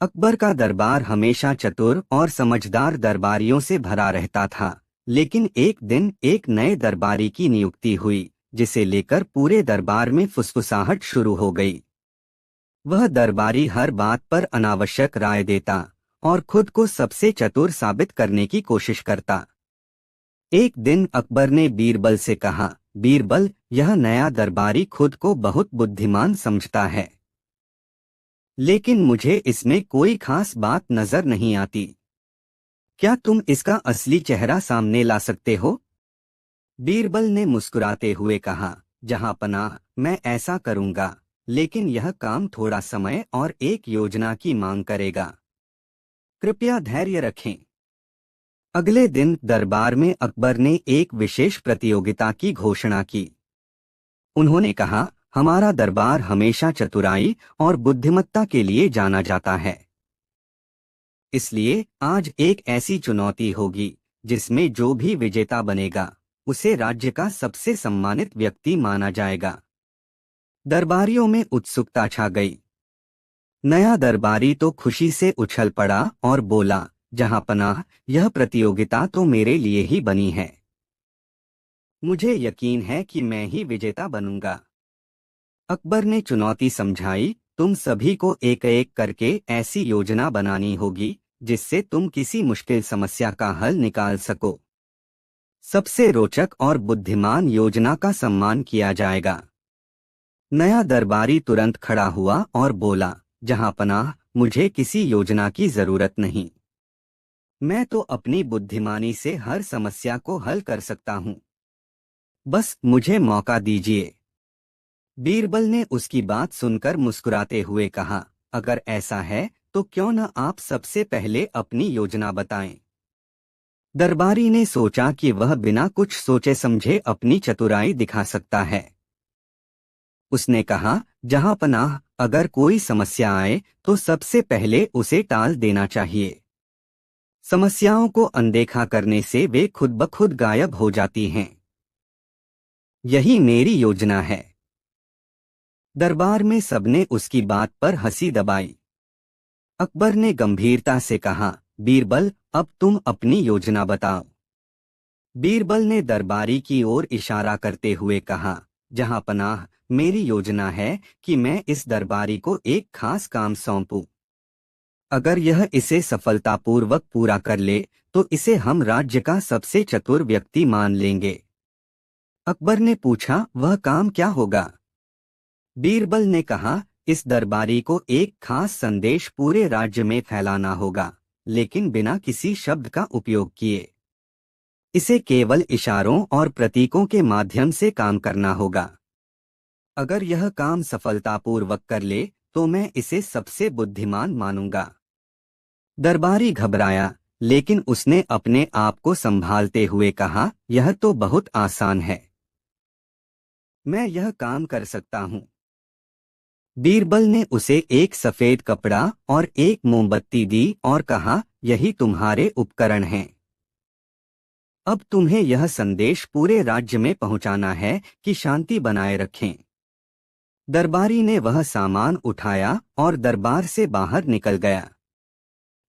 अकबर का दरबार हमेशा चतुर और समझदार दरबारियों से भरा रहता था, लेकिन एक दिन एक नए दरबारी की नियुक्ति हुई, जिसे लेकर पूरे दरबार में फुसफुसाहट शुरू हो गई। वह दरबारी हर बात पर अनावश्यक राय देता और खुद को सबसे चतुर साबित करने की कोशिश करता। एक दिन अकबर ने बीरबल से कहा, बीरबल, यह नया दरबारी खुद को बहुत बुद्धिमान समझता है, लेकिन मुझे इसमें कोई खास बात नजर नहीं आती। क्या तुम इसका असली चेहरा सामने ला सकते हो? बीरबल ने मुस्कुराते हुए कहा, जहां पनाह, मैं ऐसा करूंगा, लेकिन यह काम थोड़ा समय और एक योजना की मांग करेगा। कृपया धैर्य रखें। अगले दिन दरबार में अकबर ने एक विशेष प्रतियोगिता की घोषणा की। उन्होंने कहा, हमारा दरबार हमेशा चतुराई और बुद्धिमत्ता के लिए जाना जाता है। इसलिए आज एक ऐसी चुनौती होगी जिसमें जो भी विजेता बनेगा उसे राज्य का सबसे सम्मानित व्यक्ति माना जाएगा। दरबारियों में उत्सुकता छा गई। नया दरबारी तो खुशी से उछल पड़ा और बोला, जहां पनाह, यह प्रतियोगिता तो मेरे लिए ही बनी है। मुझे यकीन है कि मैं ही विजेता बनूंगा। अकबर ने चुनौती समझाई, तुम सभी को एक एक करके ऐसी योजना बनानी होगी जिससे तुम किसी मुश्किल समस्या का हल निकाल सको। सबसे रोचक और बुद्धिमान योजना का सम्मान किया जाएगा। नया दरबारी तुरंत खड़ा हुआ और बोला, जहां पनाह, मुझे किसी योजना की जरूरत नहीं। मैं तो अपनी बुद्धिमानी से हर समस्या को हल कर सकता हूँ। बस मुझे मौका दीजिए। बीरबल ने उसकी बात सुनकर मुस्कुराते हुए कहा, अगर ऐसा है तो क्यों न आप सबसे पहले अपनी योजना बताएं। दरबारी ने सोचा कि वह बिना कुछ सोचे समझे अपनी चतुराई दिखा सकता है। उसने कहा, जहां पनाह, अगर कोई समस्या आए तो सबसे पहले उसे टाल देना चाहिए। समस्याओं को अनदेखा करने से वे खुद ब खुद गायब हो जाती हैं। यही मेरी योजना है। दरबार में सबने उसकी बात पर हंसी दबाई। अकबर ने गंभीरता से कहा, बीरबल, अब तुम अपनी योजना बताओ। बीरबल ने दरबारी की ओर इशारा करते हुए कहा, जहां पनाह, मेरी योजना है कि मैं इस दरबारी को एक खास काम सौंपूं। अगर यह इसे सफलतापूर्वक पूरा कर ले तो इसे हम राज्य का सबसे चतुर व्यक्ति मान लेंगे। अकबर ने पूछा, वह काम क्या होगा? बीरबल ने कहा, इस दरबारी को एक खास संदेश पूरे राज्य में फैलाना होगा, लेकिन बिना किसी शब्द का उपयोग किए। इसे केवल इशारों और प्रतीकों के माध्यम से काम करना होगा। अगर यह काम सफलतापूर्वक कर ले तो मैं इसे सबसे बुद्धिमान मानूंगा। दरबारी घबराया, लेकिन उसने अपने आप को संभालते हुए कहा, यह तो बहुत आसान है। मैं यह काम कर सकता हूँ। बीरबल ने उसे एक सफेद कपड़ा और एक मोमबत्ती दी और कहा, यही तुम्हारे उपकरण हैं। अब तुम्हें यह संदेश पूरे राज्य में पहुंचाना है कि शांति बनाए रखें। दरबारी ने वह सामान उठाया और दरबार से बाहर निकल गया।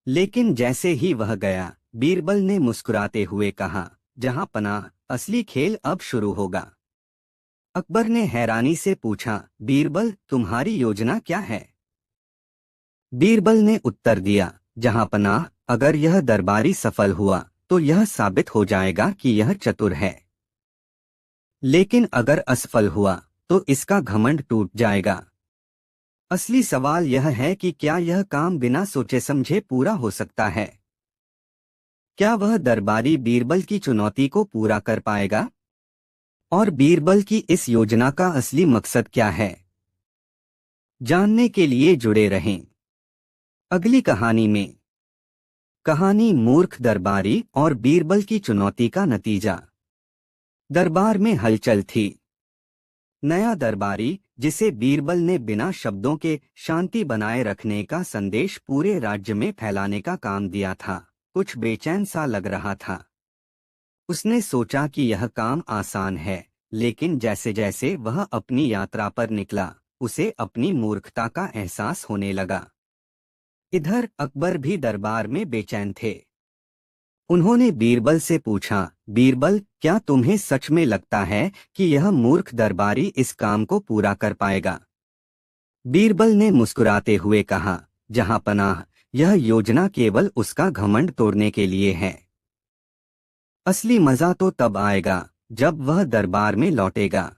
लेकिन जैसे ही वह गया, बीरबल ने मुस्कुराते हुए कहा, जहां पनाह, असली खेल अब शुरू होगा। अकबर ने हैरानी से पूछा, बीरबल, तुम्हारी योजना क्या है? बीरबल ने उत्तर दिया, जहां पनाह, अगर यह दरबारी सफल हुआ तो यह साबित हो जाएगा कि यह चतुर है। लेकिन अगर असफल हुआ तो इसका घमंड टूट जाएगा। असली सवाल यह है कि क्या यह काम बिना सोचे समझे पूरा हो सकता है? क्या वह दरबारी बीरबल की चुनौती को पूरा कर पाएगा? और बीरबल की इस योजना का असली मकसद क्या है? जानने के लिए जुड़े रहें अगली कहानी में। कहानी मूर्ख दरबारी और बीरबल की चुनौती का नतीजा। दरबार में हलचल थी। नया दरबारी, जिसे बीरबल ने बिना शब्दों के शांति बनाए रखने का संदेश पूरे राज्य में फैलाने का काम दिया था, कुछ बेचैन सा लग रहा था। उसने सोचा कि यह काम आसान है, लेकिन जैसे जैसे वह अपनी यात्रा पर निकला, उसे अपनी मूर्खता का एहसास होने लगा। इधर अकबर भी दरबार में बेचैन थे। उन्होंने बीरबल से पूछा, बीरबल, क्या तुम्हें सच में लगता है कि यह मूर्ख दरबारी इस काम को पूरा कर पाएगा? बीरबल ने मुस्कुराते हुए कहा, जहां पनाह, यह योजना केवल उसका घमंड तोड़ने के लिए है। असली मजा तो तब आएगा जब वह दरबार में लौटेगा।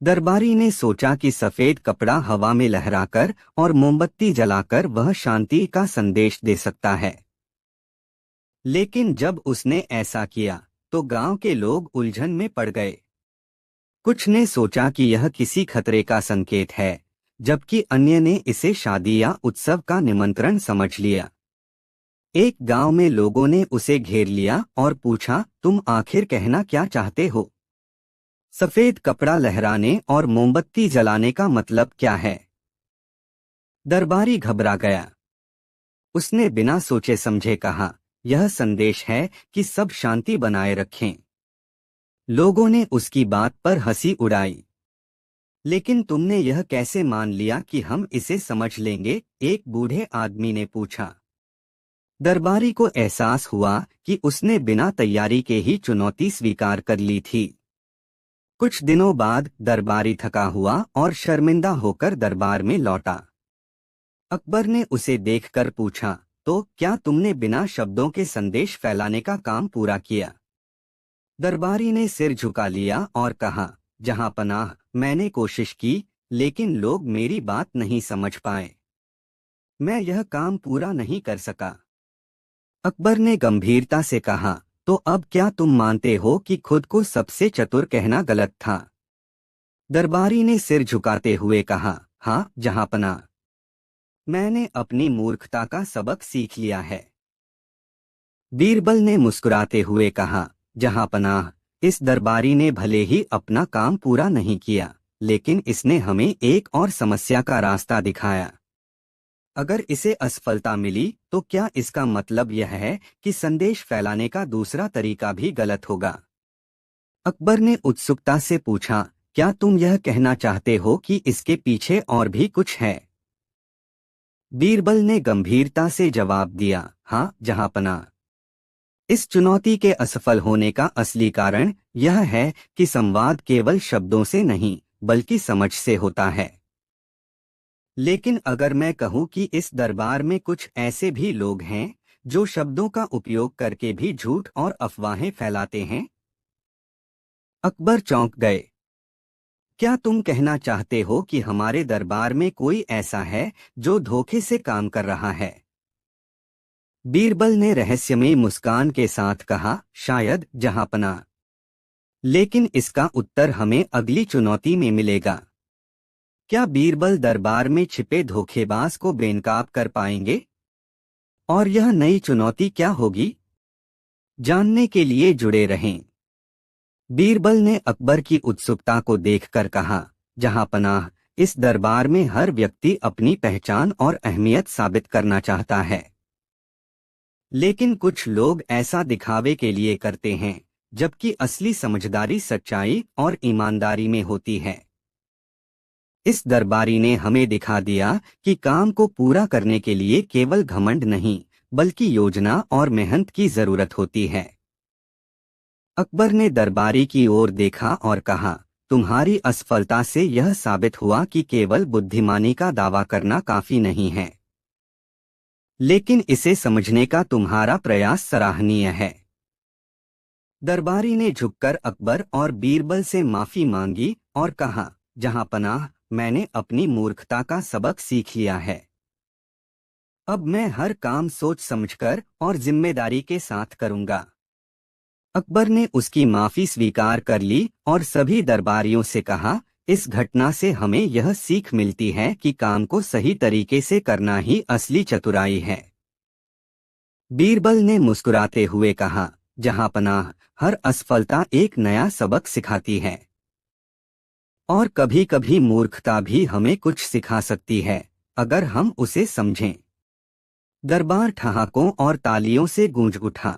दरबारी ने सोचा कि सफेद कपड़ा हवा में लहराकर और मोमबत्ती जलाकर वह शांति का संदेश दे सकता है। लेकिन जब उसने ऐसा किया तो गांव के लोग उलझन में पड़ गए। कुछ ने सोचा कि यह किसी खतरे का संकेत है, जबकि अन्य ने इसे शादी या उत्सव का निमंत्रण समझ लिया। एक गांव में लोगों ने उसे घेर लिया और पूछा, तुम आखिर कहना क्या चाहते हो? सफेद कपड़ा लहराने और मोमबत्ती जलाने का मतलब क्या है? दरबारी घबरा गया। उसने बिना सोचे समझे कहा, यह संदेश है कि सब शांति बनाए रखें। लोगों ने उसकी बात पर हंसी उड़ाई। लेकिन तुमने यह कैसे मान लिया कि हम इसे समझ लेंगे? एक बूढ़े आदमी ने पूछा। दरबारी को एहसास हुआ कि उसने बिना तैयारी के ही चुनौती स्वीकार कर ली थी। कुछ दिनों बाद दरबारी थका हुआ और शर्मिंदा होकर दरबार में लौटा। अकबर ने उसे देखकर पूछा, तो क्या तुमने बिना शब्दों के संदेश फैलाने का काम पूरा किया? दरबारी ने सिर झुका लिया और कहा, जहां पनाह, मैंने कोशिश की, लेकिन लोग मेरी बात नहीं समझ पाए। मैं यह काम पूरा नहीं कर सका। अकबर ने गंभीरता से कहा, तो अब क्या तुम मानते हो कि खुद को सबसे चतुर कहना गलत था? दरबारी ने सिर झुकाते हुए कहा, हाँ जहांपनाह, मैंने अपनी मूर्खता का सबक सीख लिया है। बीरबल ने मुस्कुराते हुए कहा, जहांपनाह, इस दरबारी ने भले ही अपना काम पूरा नहीं किया, लेकिन इसने हमें एक और समस्या का रास्ता दिखाया। अगर इसे असफलता मिली तो क्या इसका मतलब यह है कि संदेश फैलाने का दूसरा तरीका भी गलत होगा? अकबर ने उत्सुकता से पूछा, क्या तुम यह कहना चाहते हो कि इसके पीछे और भी कुछ है? बीरबल ने गंभीरता से जवाब दिया, हाँ जहांपनाह, इस चुनौती के असफल होने का असली कारण यह है कि संवाद केवल शब्दों से नहीं बल्कि समझ से होता है। लेकिन अगर मैं कहूं कि इस दरबार में कुछ ऐसे भी लोग हैं जो शब्दों का उपयोग करके भी झूठ और अफवाहें फैलाते हैं? अकबर चौंक गए। क्या तुम कहना चाहते हो कि हमारे दरबार में कोई ऐसा है जो धोखे से काम कर रहा है? बीरबल ने रहस्यमयी मुस्कान के साथ कहा, शायद जहांपनाह, लेकिन इसका उत्तर हमें अगली चुनौती में मिलेगा। क्या बीरबल दरबार में छिपे धोखेबाज को बेनकाब कर पाएंगे? और यह नई चुनौती क्या होगी? जानने के लिए जुड़े रहें। बीरबल ने अकबर की उत्सुकता को देखकर कहा, जहांपनाह, इस दरबार में हर व्यक्ति अपनी पहचान और अहमियत साबित करना चाहता है। लेकिन कुछ लोग ऐसा दिखावे के लिए करते हैं, जबकि असली समझदारी सच्चाई और ईमानदारी में होती है। इस दरबारी ने हमें दिखा दिया कि काम को पूरा करने के लिए केवल घमंड नहीं, बल्कि योजना और मेहनत की जरूरत होती है। अकबर ने दरबारी की ओर देखा और कहा, तुम्हारी असफलता से यह साबित हुआ कि केवल बुद्धिमानी का दावा करना काफी नहीं है, लेकिन इसे समझने का तुम्हारा प्रयास सराहनीय है। दरबारी ने झुककर अकबर और बीरबल से माफी मांगी और कहा, जहांपनाह, मैंने अपनी मूर्खता का सबक सीख लिया है। अब मैं हर काम सोच समझकर और जिम्मेदारी के साथ करूंगा। अकबर ने उसकी माफी स्वीकार कर ली और सभी दरबारियों से कहा, इस घटना से हमें यह सीख मिलती है कि काम को सही तरीके से करना ही असली चतुराई है। बीरबल ने मुस्कुराते हुए कहा, जहांपनाह, हर असफलता एक नया सबक सिखाती है। और कभी कभी मूर्खता भी हमें कुछ सिखा सकती है, अगर हम उसे समझें। दरबार ठहाकों और तालियों से गूंज उठा।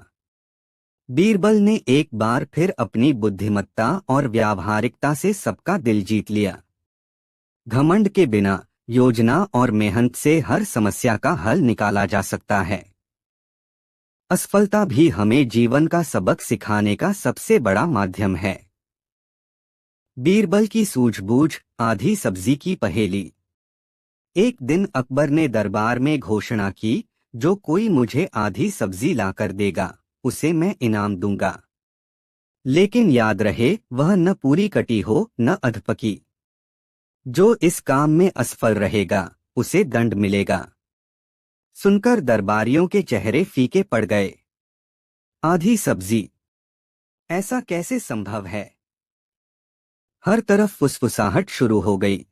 बीरबल ने एक बार फिर अपनी बुद्धिमत्ता और व्यावहारिकता से सबका दिल जीत लिया। घमंड के बिना योजना और मेहनत से हर समस्या का हल निकाला जा सकता है। असफलता भी हमें जीवन का सबक सिखाने का सबसे बड़ा माध्यम है। बीरबल की सूझबूझ, आधी सब्जी की पहेली। एक दिन अकबर ने दरबार में घोषणा की, जो कोई मुझे आधी सब्जी लाकर देगा, उसे मैं इनाम दूंगा। लेकिन याद रहे, वह न पूरी कटी हो न अधपकी। जो इस काम में असफल रहेगा, उसे दंड मिलेगा। सुनकर दरबारियों के चेहरे फीके पड़ गए। आधी सब्जी, ऐसा कैसे संभव है? हर तरफ फुसफुसाहट शुरू हो गई।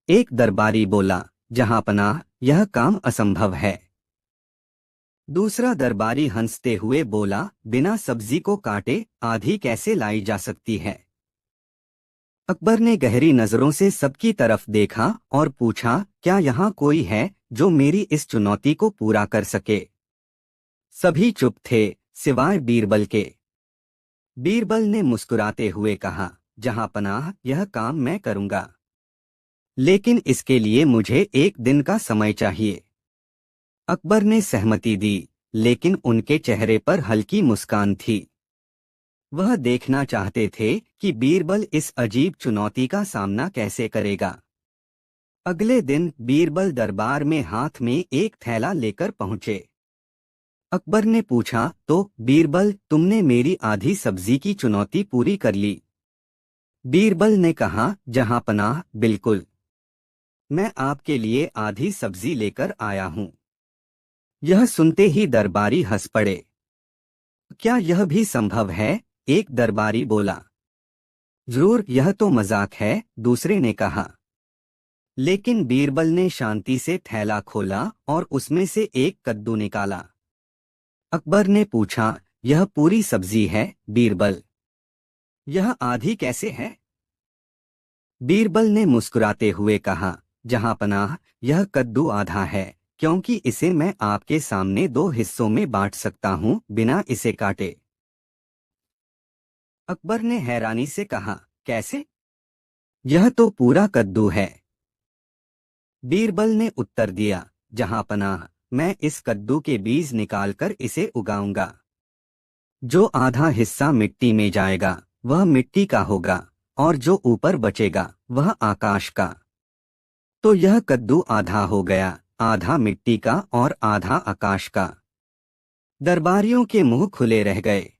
एक दरबारी बोला, जहांपनाह, यह काम असंभव है। दूसरा दरबारी हंसते हुए बोला, बिना सब्जी को काटे आधी कैसे लाई जा सकती है? अकबर ने गहरी नजरों से सबकी तरफ देखा और पूछा, क्या यहाँ कोई है जो मेरी इस चुनौती को पूरा कर सके? सभी चुप थे, सिवाय बीरबल के। बीरबल ने मुस्कुराते हुए कहा, जहांपनाह, यह काम मैं करूंगा, लेकिन इसके लिए मुझे एक दिन का समय चाहिए। अकबर ने सहमति दी, लेकिन उनके चेहरे पर हल्की मुस्कान थी। वह देखना चाहते थे कि बीरबल इस अजीब चुनौती का सामना कैसे करेगा। अगले दिन बीरबल दरबार में हाथ में एक थैला लेकर पहुंचे। अकबर ने पूछा, तो बीरबल, तुमने मेरी आधी सब्जी की चुनौती पूरी कर ली? बीरबल ने कहा, जहांपनाह, बिल्कुल। मैं आपके लिए आधी सब्जी लेकर आया हूं। यह सुनते ही दरबारी हंस पड़े। क्या यह भी संभव है? एक दरबारी बोला। जरूर, यह तो मजाक है, दूसरे ने कहा। लेकिन बीरबल ने शांति से थैला खोला और उसमें से एक कद्दू निकाला। अकबर ने पूछा, यह पूरी सब्जी है, बीरबल? यह आधी कैसे है? बीरबल ने मुस्कुराते हुए कहा, जहांपनाह, यह कद्दू आधा है, क्योंकि इसे मैं आपके सामने दो हिस्सों में बांट सकता हूं, बिना इसे काटे। अकबर ने हैरानी से कहा, कैसे? यह तो पूरा कद्दू है। बीरबल ने उत्तर दिया, जहांपनाह, मैं इस कद्दू के बीज निकालकर इसे उगाऊंगा। जो आधा हिस्सा मिट्टी में जाएगा, वह मिट्टी का होगा, और जो ऊपर बचेगा, वह आकाश का। तो यह कद्दू आधा हो गया, आधा मिट्टी का और आधा आकाश का। दरबारियों के मुंह खुले रह गए।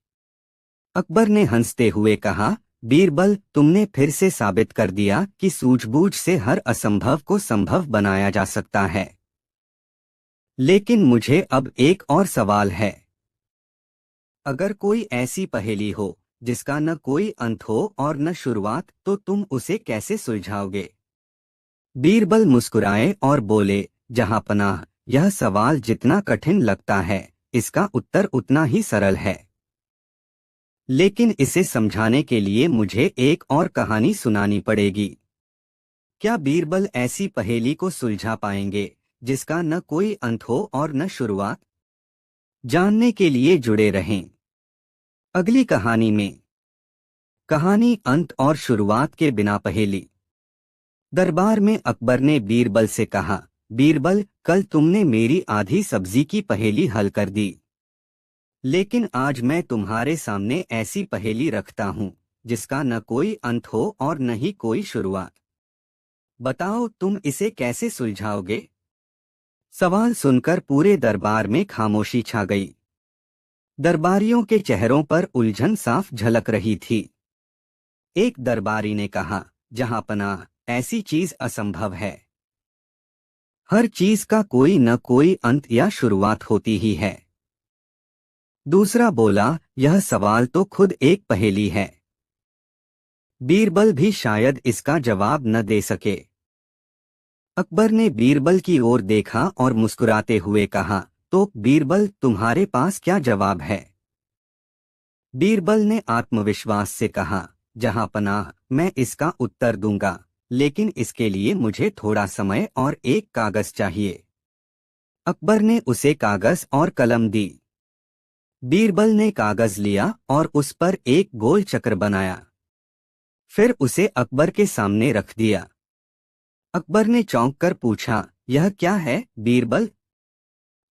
अकबर ने हंसते हुए कहा, बीरबल, तुमने फिर से साबित कर दिया कि सूझबूझ से हर असंभव को संभव बनाया जा सकता है। लेकिन मुझे अब एक और सवाल है। अगर कोई ऐसी पहेली हो जिसका न कोई अंत हो और न शुरुआत, तो तुम उसे कैसे सुलझाओगे? बीरबल मुस्कुराए और बोले, जहांपनाह, यह सवाल जितना कठिन लगता है, इसका उत्तर उतना ही सरल है। लेकिन इसे समझाने के लिए मुझे एक और कहानी सुनानी पड़ेगी। क्या बीरबल ऐसी पहेली को सुलझा पाएंगे जिसका न कोई अंत हो और न शुरुआत? जानने के लिए जुड़े रहें अगली कहानी में। कहानी अंत और शुरुआत के बिना पहेली। दरबार में अकबर ने बीरबल से कहा, बीरबल, कल तुमने मेरी आधी सब्जी की पहेली हल कर दी, लेकिन आज मैं तुम्हारे सामने ऐसी पहेली रखता हूं जिसका न कोई अंत हो और न ही कोई शुरुआत। बताओ, तुम इसे कैसे सुलझाओगे? सवाल सुनकर पूरे दरबार में खामोशी छा गई। दरबारियों के चेहरों पर उलझन साफ झलक रही थी। एक दरबारी ने कहा, जहांपनाह, ऐसी चीज असंभव है। हर चीज का कोई न कोई अंत या शुरुआत होती ही है। दूसरा बोला, यह सवाल तो खुद एक पहेली है। बीरबल भी शायद इसका जवाब न दे सके। अकबर ने बीरबल की ओर देखा और मुस्कुराते हुए कहा, तो बीरबल, तुम्हारे पास क्या जवाब है? बीरबल ने आत्मविश्वास से कहा, जहांपनाह, मैं इसका उत्तर दूंगा, लेकिन इसके लिए मुझे थोड़ा समय और एक कागज चाहिए। अकबर ने उसे कागज और कलम दी। बीरबल ने कागज लिया और उस पर एक गोल चक्र बनाया। फिर उसे अकबर के सामने रख दिया। अकबर ने चौंक कर पूछा, यह क्या है, बीरबल?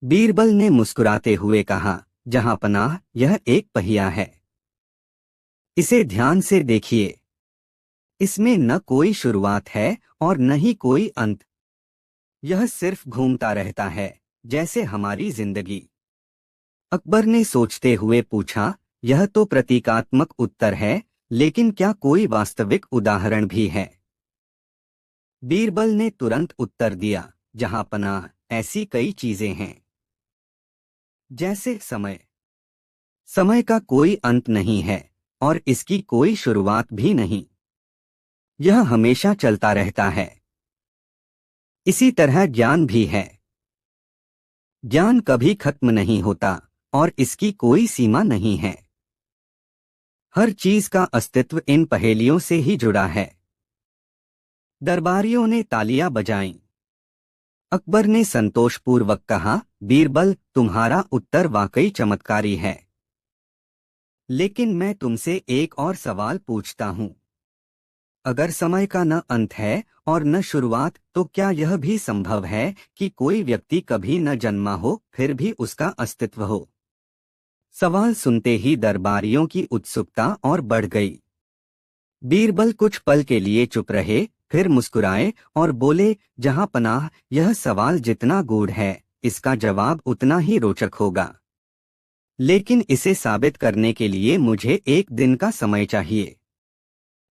बीरबल ने मुस्कुराते हुए कहा, जहां पनाह, यह एक पहिया है। इसे ध्यान से देखिए। इसमें न कोई शुरुआत है और न ही कोई अंत। यह सिर्फ घूमता रहता है, जैसे हमारी जिंदगी। अकबर ने सोचते हुए पूछा, यह तो प्रतीकात्मक उत्तर है, लेकिन क्या कोई वास्तविक उदाहरण भी है? बीरबल ने तुरंत उत्तर दिया, जहां पनाह, ऐसी कई चीजें हैं। जैसे समय। समय का कोई अंत नहीं है और इसकी कोई शुरुआत भी नहीं। यह हमेशा चलता रहता है। इसी तरह ज्ञान भी है। ज्ञान कभी खत्म नहीं होता और इसकी कोई सीमा नहीं है। हर चीज का अस्तित्व इन पहेलियों से ही जुड़ा है। दरबारियों ने तालियां बजाईं। अकबर ने संतोषपूर्वक कहा, बीरबल, तुम्हारा उत्तर वाकई चमत्कारी है। लेकिन मैं तुमसे एक और सवाल पूछता हूं। अगर समय का न अंत है और न शुरुआत, तो क्या यह भी संभव है कि कोई व्यक्ति कभी न जन्मा हो फिर भी उसका अस्तित्व हो? सवाल सुनते ही दरबारियों की उत्सुकता और बढ़ गई। बीरबल कुछ पल के लिए चुप रहे, फिर मुस्कुराए और बोले, जहां पनाह, यह सवाल जितना गूढ़ है, इसका जवाब उतना ही रोचक होगा। लेकिन इसे साबित करने के लिए मुझे एक दिन का समय चाहिए।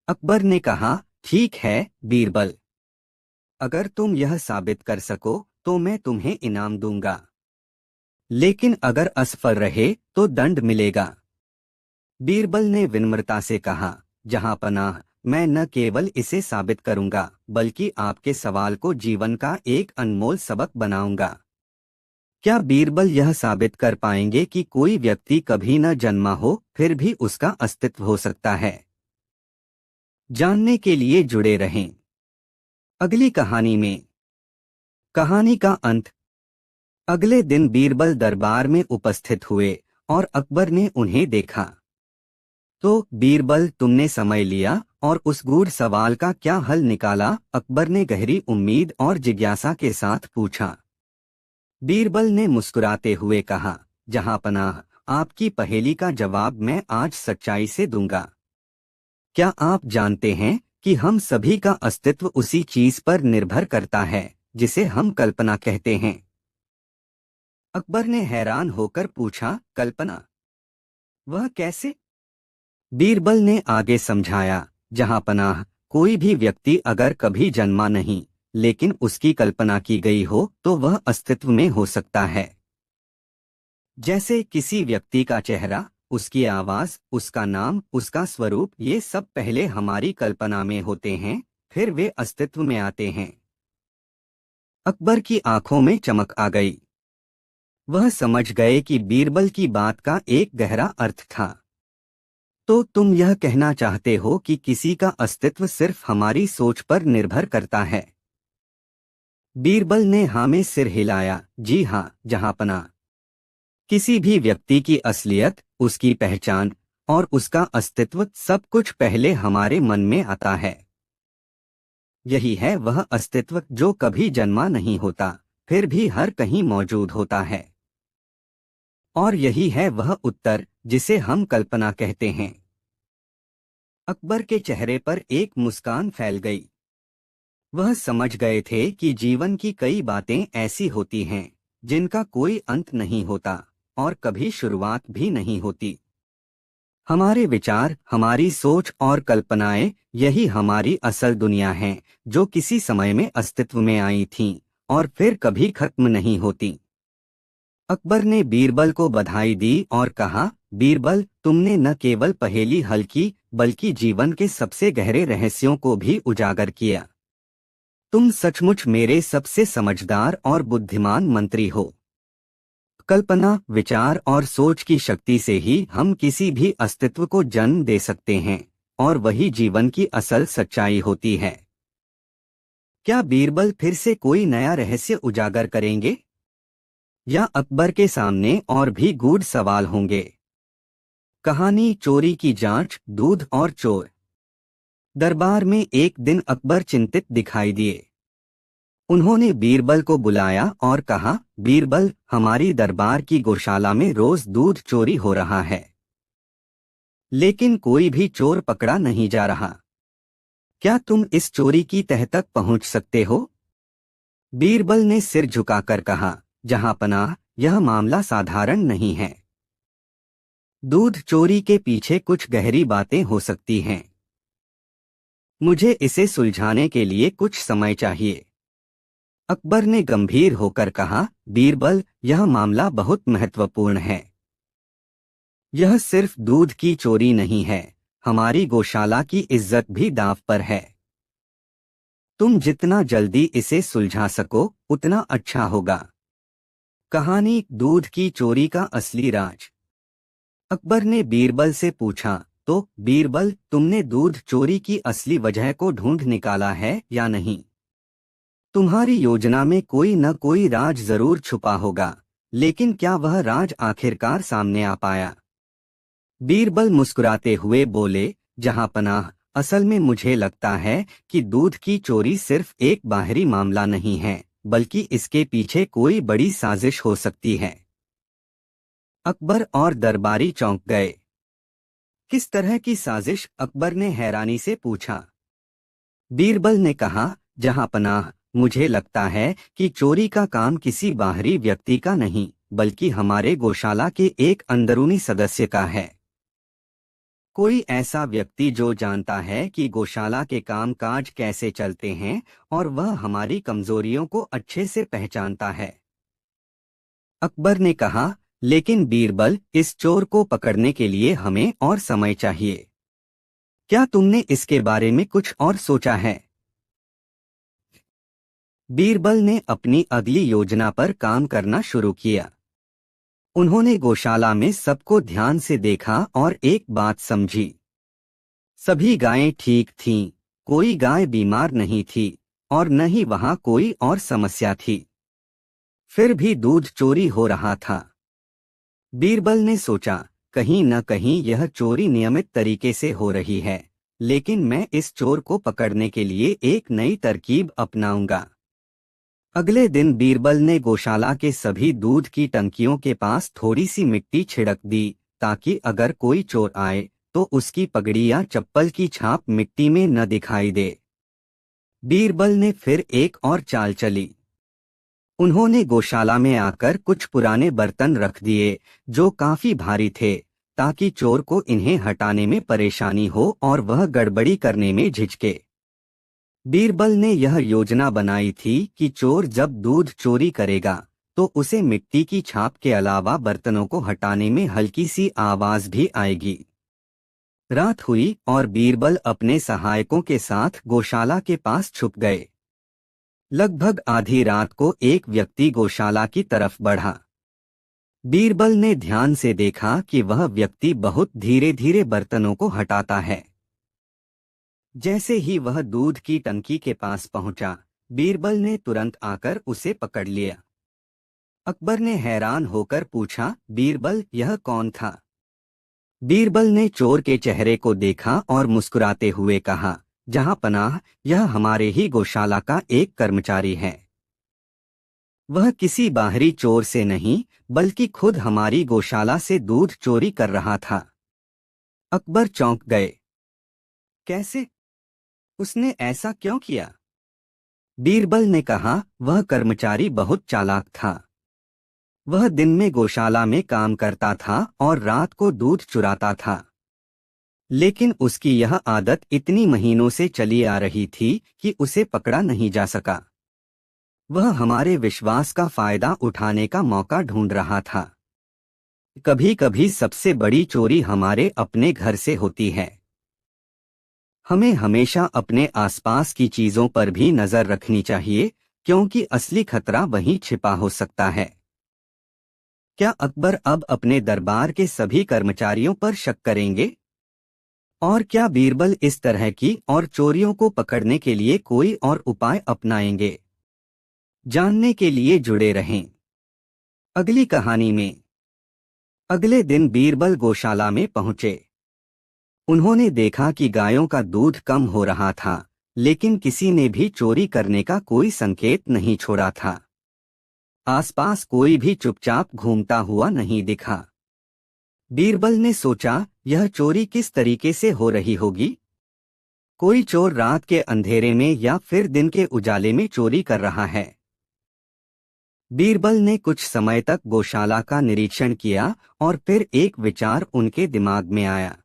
अकबर ने कहा, ठीक है बीरबल। अगर तुम यह साबित कर सको तो मैं तुम्हें इनाम दूंगा। लेकिन अगर असफल रहे तो दंड मिलेगा। बीरबल ने विनम्रता से कहा, जहां पनाह, मैं न केवल इसे साबित करूंगा बल्कि आपके सवाल को जीवन का एक अनमोल सबक बनाऊंगा। क्या बीरबल यह साबित कर पाएंगे कि कोई व्यक्ति कभी न जन्मा हो फिर भी उसका अस्तित्व हो सकता है? जानने के लिए जुड़े रहें अगली कहानी में। कहानी का अंत। अगले दिन बीरबल दरबार में उपस्थित हुए और अकबर ने उन्हें देखा। तो बीरबल, तुमने समय लिया और उस गूढ़ सवाल का क्या हल निकाला? अकबर ने गहरी उम्मीद और जिज्ञासा के साथ पूछा। बीरबल ने मुस्कुराते हुए कहा, जहां पनाह, आपकी पहेली का जवाब मैं आज सच्चाई से दूंगा। क्या आप जानते हैं कि हम सभी का अस्तित्व उसी चीज पर निर्भर करता है जिसे हम कल्पना कहते हैं? अकबर ने हैरान होकर पूछा, कल्पना? वह कैसे? बीरबल ने आगे समझाया, जहां पनाह, कोई भी व्यक्ति अगर कभी जन्मा नहीं लेकिन उसकी कल्पना की गई हो तो वह अस्तित्व में हो सकता है। जैसे किसी व्यक्ति का चेहरा, उसकी आवाज, उसका नाम, उसका स्वरूप, ये सब पहले हमारी कल्पना में होते हैं, फिर वे अस्तित्व में आते हैं। अकबर की आंखों में चमक आ गई। वह समझ गए कि बीरबल की बात का एक गहरा अर्थ था। तो तुम यह कहना चाहते हो कि किसी का अस्तित्व सिर्फ हमारी सोच पर निर्भर करता है? बीरबल ने हाँ में सिर हिलाया, जी हाँ जहांपना। किसी भी व्यक्ति की असलियत, उसकी पहचान और उसका अस्तित्व सब कुछ पहले हमारे मन में आता है। यही है वह अस्तित्व जो कभी जन्मा नहीं होता, फिर भी हर कहीं मौजूद होता है। और यही है वह उत्तर जिसे हम कल्पना कहते हैं। अकबर के चेहरे पर एक मुस्कान फैल गई। वह समझ गए थे कि जीवन की कई बातें ऐसी होती हैं जिनका कोई अंत नहीं होता और कभी शुरुआत भी नहीं होती। हमारे विचार, हमारी सोच और कल्पनाएं, यही हमारी असल दुनिया है, जो किसी समय में अस्तित्व में आई थीं और फिर कभी खत्म नहीं होती। अकबर ने बीरबल को बधाई दी और कहा, बीरबल, तुमने न केवल पहेली हल की बल्कि जीवन के सबसे गहरे रहस्यों को भी उजागर किया। तुम सचमुच मेरे सबसे समझदार और बुद्धिमान मंत्री हो। कल्पना, विचार और सोच की शक्ति से ही हम किसी भी अस्तित्व को जन्म दे सकते हैं और वही जीवन की असल सच्चाई होती है। क्या बीरबल फिर से कोई नया रहस्य उजागर करेंगे? या अकबर के सामने और भी गूढ़ सवाल होंगे? कहानी चोरी की जांच, दूध और चोर। दरबार में एक दिन अकबर चिंतित दिखाई दिए। उन्होंने बीरबल को बुलाया और कहा, बीरबल, हमारी दरबार की गौशाला में रोज दूध चोरी हो रहा है, लेकिन कोई भी चोर पकड़ा नहीं जा रहा। क्या तुम इस चोरी की तह तक पहुंच सकते हो? बीरबल ने सिर झुकाकर कहा, जहांपनाह, यह मामला साधारण नहीं है। दूध चोरी के पीछे कुछ गहरी बातें हो सकती हैं। मुझे इसे सुलझाने के लिए कुछ समय चाहिए। अकबर ने गंभीर होकर कहा, बीरबल, यह मामला बहुत महत्वपूर्ण है। यह सिर्फ दूध की चोरी नहीं है, हमारी गौशाला की इज्जत भी दांव पर है। तुम जितना जल्दी इसे सुलझा सको उतना अच्छा होगा। कहानी दूध की चोरी का असली राज। अकबर ने बीरबल से पूछा, तो बीरबल, तुमने दूध चोरी की असली वजह को ढूंढ निकाला है या नहीं? तुम्हारी योजना में कोई न कोई राज जरूर छुपा होगा, लेकिन क्या वह राज आखिरकार सामने आ पाया? बीरबल मुस्कुराते हुए बोले, जहांपनाह, असल में मुझे लगता है कि दूध की चोरी सिर्फ एक बाहरी मामला नहीं है, बल्कि इसके पीछे कोई बड़ी साजिश हो सकती है। अकबर और दरबारी चौंक गए। किस तरह की साजिश? अकबर ने हैरानी से पूछा। बीरबल ने कहा, जहांपनाह, मुझे लगता है कि चोरी का काम किसी बाहरी व्यक्ति का नहीं, बल्कि हमारे गौशाला के एक अंदरूनी सदस्य का है। कोई ऐसा व्यक्ति जो जानता है कि गौशाला के कामकाज कैसे चलते हैं और वह हमारी कमजोरियों को अच्छे से पहचानता है। अकबर ने कहा, लेकिन बीरबल, इस चोर को पकड़ने के लिए हमें और समय चाहिए। क्या तुमने इसके बारे में कुछ और सोचा है? बीरबल ने अपनी अगली योजना पर काम करना शुरू किया। उन्होंने गौशाला में सबको ध्यान से देखा और एक बात समझी। सभी गायें ठीक थीं, कोई गाय बीमार नहीं थी और न ही वहां कोई और समस्या थी। फिर भी दूध चोरी हो रहा था। बीरबल ने सोचा, कहीं न कहीं यह चोरी नियमित तरीके से हो रही है, लेकिन मैं इस चोर को पकड़ने के लिए एक नई तरकीब अपनाऊंगा। अगले दिन बीरबल ने गौशाला के सभी दूध की टंकियों के पास थोड़ी सी मिट्टी छिड़क दी, ताकि अगर कोई चोर आए तो उसकी पगड़ी या चप्पल की छाप मिट्टी में न दिखाई दे। बीरबल ने फिर एक और चाल चली। उन्होंने गौशाला में आकर कुछ पुराने बर्तन रख दिए जो काफी भारी थे, ताकि चोर को इन्हें हटाने में परेशानी हो और वह गड़बड़ी करने में झिझके। बीरबल ने यह योजना बनाई थी कि चोर जब दूध चोरी करेगा तो उसे मिट्टी की छाप के अलावा बर्तनों को हटाने में हल्की सी आवाज भी आएगी। रात हुई और बीरबल अपने सहायकों के साथ गौशाला के पास छुप गए। लगभग आधी रात को एक व्यक्ति गौशाला की तरफ बढ़ा। बीरबल ने ध्यान से देखा कि वह व्यक्ति बहुत धीरे धीरे बर्तनों को हटाता है। जैसे ही वह दूध की टंकी के पास पहुंचा, बीरबल ने तुरंत आकर उसे पकड़ लिया। अकबर ने हैरान होकर पूछा, बीरबल, यह कौन था? बीरबल ने चोर के चेहरे को देखा और मुस्कुराते हुए कहा, जहांपनाह, यह हमारे ही गौशाला का एक कर्मचारी है। वह किसी बाहरी चोर से नहीं, बल्कि खुद हमारी गौशाला से दूध चोरी कर रहा था। अकबर चौंक गए। कैसे? उसने ऐसा क्यों किया? बीरबल ने कहा, वह कर्मचारी बहुत चालाक था। वह दिन में गौशाला में काम करता था और रात को दूध चुराता था। लेकिन उसकी यह आदत इतनी महीनों से चली आ रही थी कि उसे पकड़ा नहीं जा सका। वह हमारे विश्वास का फायदा उठाने का मौका ढूंढ रहा था। कभी कभी सबसे बड़ी चोरी हमारे अपने घर से होती है। हमें हमेशा अपने आसपास की चीजों पर भी नजर रखनी चाहिए, क्योंकि असली खतरा वहीं छिपा हो सकता है। क्या अकबर अब अपने दरबार के सभी कर्मचारियों पर शक करेंगे? और क्या बीरबल इस तरह की और चोरियों को पकड़ने के लिए कोई और उपाय अपनाएंगे? जानने के लिए जुड़े रहें अगली कहानी में। अगले दिन बीरबल गौशाला में पहुंचे। उन्होंने देखा कि गायों का दूध कम हो रहा था, लेकिन किसी ने भी चोरी करने का कोई संकेत नहीं छोड़ा था। आसपास कोई भी चुपचाप घूमता हुआ नहीं दिखा। बीरबल ने सोचा, यह चोरी किस तरीके से हो रही होगी? कोई चोर रात के अंधेरे में या फिर दिन के उजाले में चोरी कर रहा है। बीरबल ने कुछ समय तक गौशाला का निरीक्षण किया और फिर एक विचार उनके दिमाग में आया।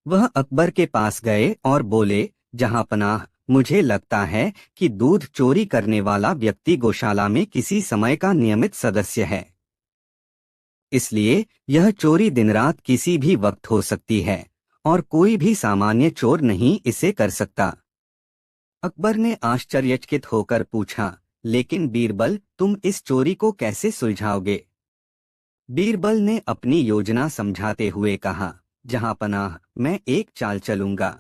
वह अकबर के पास गए और बोले, जहांपनाह, मुझे लगता है कि दूध चोरी करने वाला व्यक्ति गौशाला में किसी समय का नियमित सदस्य है। इसलिए यह चोरी दिन रात किसी भी वक्त हो सकती है और कोई भी सामान्य चोर नहीं इसे कर सकता। अकबर ने आश्चर्यचकित होकर पूछा, लेकिन बीरबल, तुम इस चोरी को कैसे सुलझाओगे? बीरबल ने अपनी योजना समझाते हुए कहा, जहांपनाह, मैं एक चाल चलूंगा।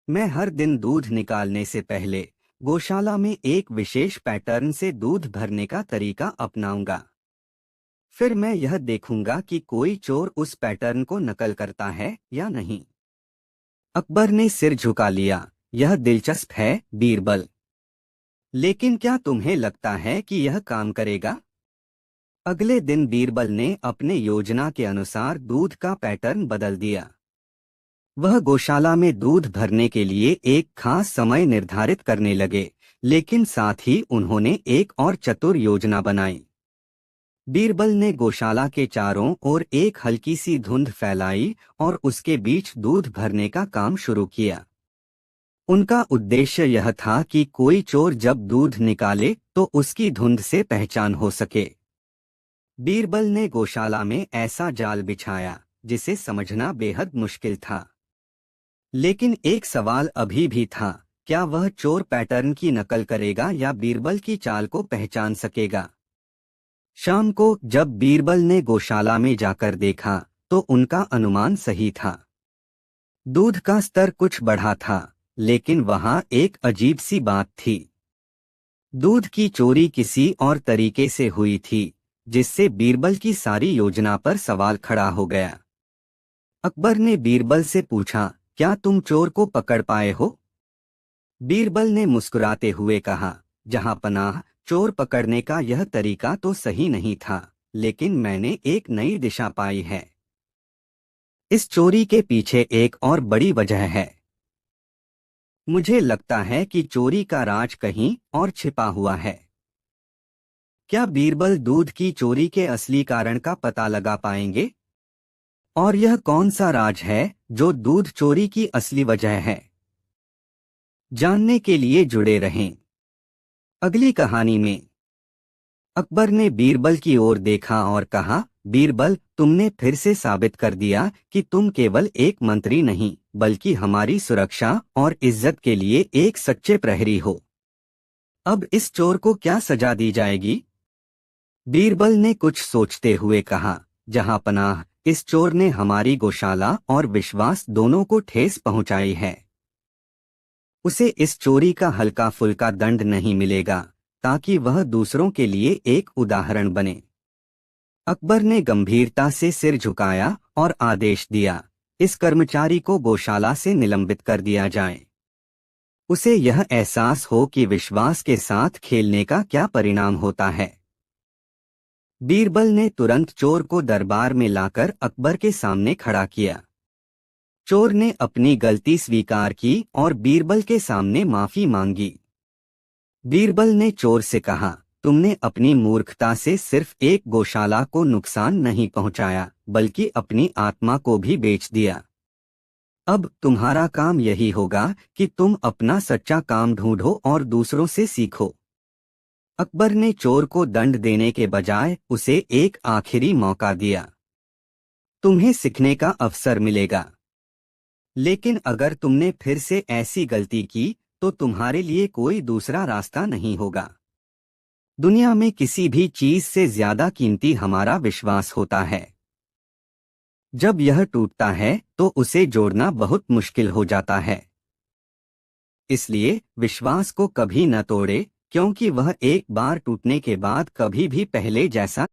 मैं हर दिन दूध निकालने से पहले गौशाला में एक विशेष पैटर्न से दूध भरने का तरीका अपनाऊंगा। फिर मैं यह देखूंगा कि कोई चोर उस पैटर्न को नकल करता है या नहीं। अकबर ने सिर झुका लिया। यह दिलचस्प है, बीरबल। लेकिन क्या तुम्हें लगता है कि यह काम करेगा? अगले दिन बीरबल ने अपने योजना के अनुसार दूध का पैटर्न बदल दिया। वह गौशाला में दूध भरने के लिए एक खास समय निर्धारित करने लगे, लेकिन साथ ही उन्होंने एक और चतुर योजना बनाई। बीरबल ने गौशाला के चारों ओर एक हल्की सी धुंध फैलाई और उसके बीच दूध भरने का काम शुरू किया। उनका उद्देश्य यह था कि कोई चोर जब दूध निकाले तो उसकी धुंध से पहचान हो सके। बीरबल ने गौशाला में ऐसा जाल बिछाया जिसे समझना बेहद मुश्किल था। लेकिन एक सवाल अभी भी था, क्या वह चोर पैटर्न की नकल करेगा या बीरबल की चाल को पहचान सकेगा? शाम को जब बीरबल ने गौशाला में जाकर देखा तो उनका अनुमान सही था। दूध का स्तर कुछ बढ़ा था, लेकिन वहां एक अजीब सी बात थी। दूध की चोरी किसी और तरीके से हुई थी, जिससे बीरबल की सारी योजना पर सवाल खड़ा हो गया। अकबर ने बीरबल से पूछा, क्या तुम चोर को पकड़ पाए हो? बीरबल ने मुस्कुराते हुए कहा, जहांपनाह, चोर पकड़ने का यह तरीका तो सही नहीं था, लेकिन मैंने एक नई दिशा पाई है। इस चोरी के पीछे एक और बड़ी वजह है। मुझे लगता है कि चोरी का राज कहीं और छिपा हुआ है। क्या बीरबल दूध की चोरी के असली कारण का पता लगा पाएंगे? और यह कौन सा राज है जो दूध चोरी की असली वजह है? जानने के लिए जुड़े रहें। अगली कहानी में अकबर ने बीरबल की ओर देखा और कहा, बीरबल, तुमने फिर से साबित कर दिया कि तुम केवल एक मंत्री नहीं, बल्कि हमारी सुरक्षा और इज्जत के लिए एक सच्चे प्रहरी हो। अब इस चोर को क्या सजा दी जाएगी? बीरबल ने कुछ सोचते हुए कहा, जहांपनाह, इस चोर ने हमारी गौशाला और विश्वास दोनों को ठेस पहुंचाई है। उसे इस चोरी का हल्का फुल्का दंड नहीं मिलेगा, ताकि वह दूसरों के लिए एक उदाहरण बने। अकबर ने गंभीरता से सिर झुकाया और आदेश दिया, इस कर्मचारी को गौशाला से निलंबित कर दिया जाए। उसे यह एहसास हो कि विश्वास के साथ खेलने का क्या परिणाम होता है। बीरबल ने तुरंत चोर को दरबार में लाकर अकबर के सामने खड़ा किया। चोर ने अपनी गलती स्वीकार की और बीरबल के सामने माफी मांगी। बीरबल ने चोर से कहा, तुमने अपनी मूर्खता से सिर्फ एक गौशाला को नुकसान नहीं पहुंचाया, बल्कि अपनी आत्मा को भी बेच दिया। अब तुम्हारा काम यही होगा कि तुम अपना सच्चा काम ढूंढो और दूसरों से सीखो। अकबर ने चोर को दंड देने के बजाय उसे एक आखिरी मौका दिया। तुम्हें सीखने का अवसर मिलेगा, लेकिन अगर तुमने फिर से ऐसी गलती की तो तुम्हारे लिए कोई दूसरा रास्ता नहीं होगा। दुनिया में किसी भी चीज से ज्यादा कीमती हमारा विश्वास होता है। जब यह टूटता है तो उसे जोड़ना बहुत मुश्किल हो जाता है। इसलिए विश्वास को कभी न तोड़े, क्योंकि वह एक बार टूटने के बाद कभी भी पहले जैसा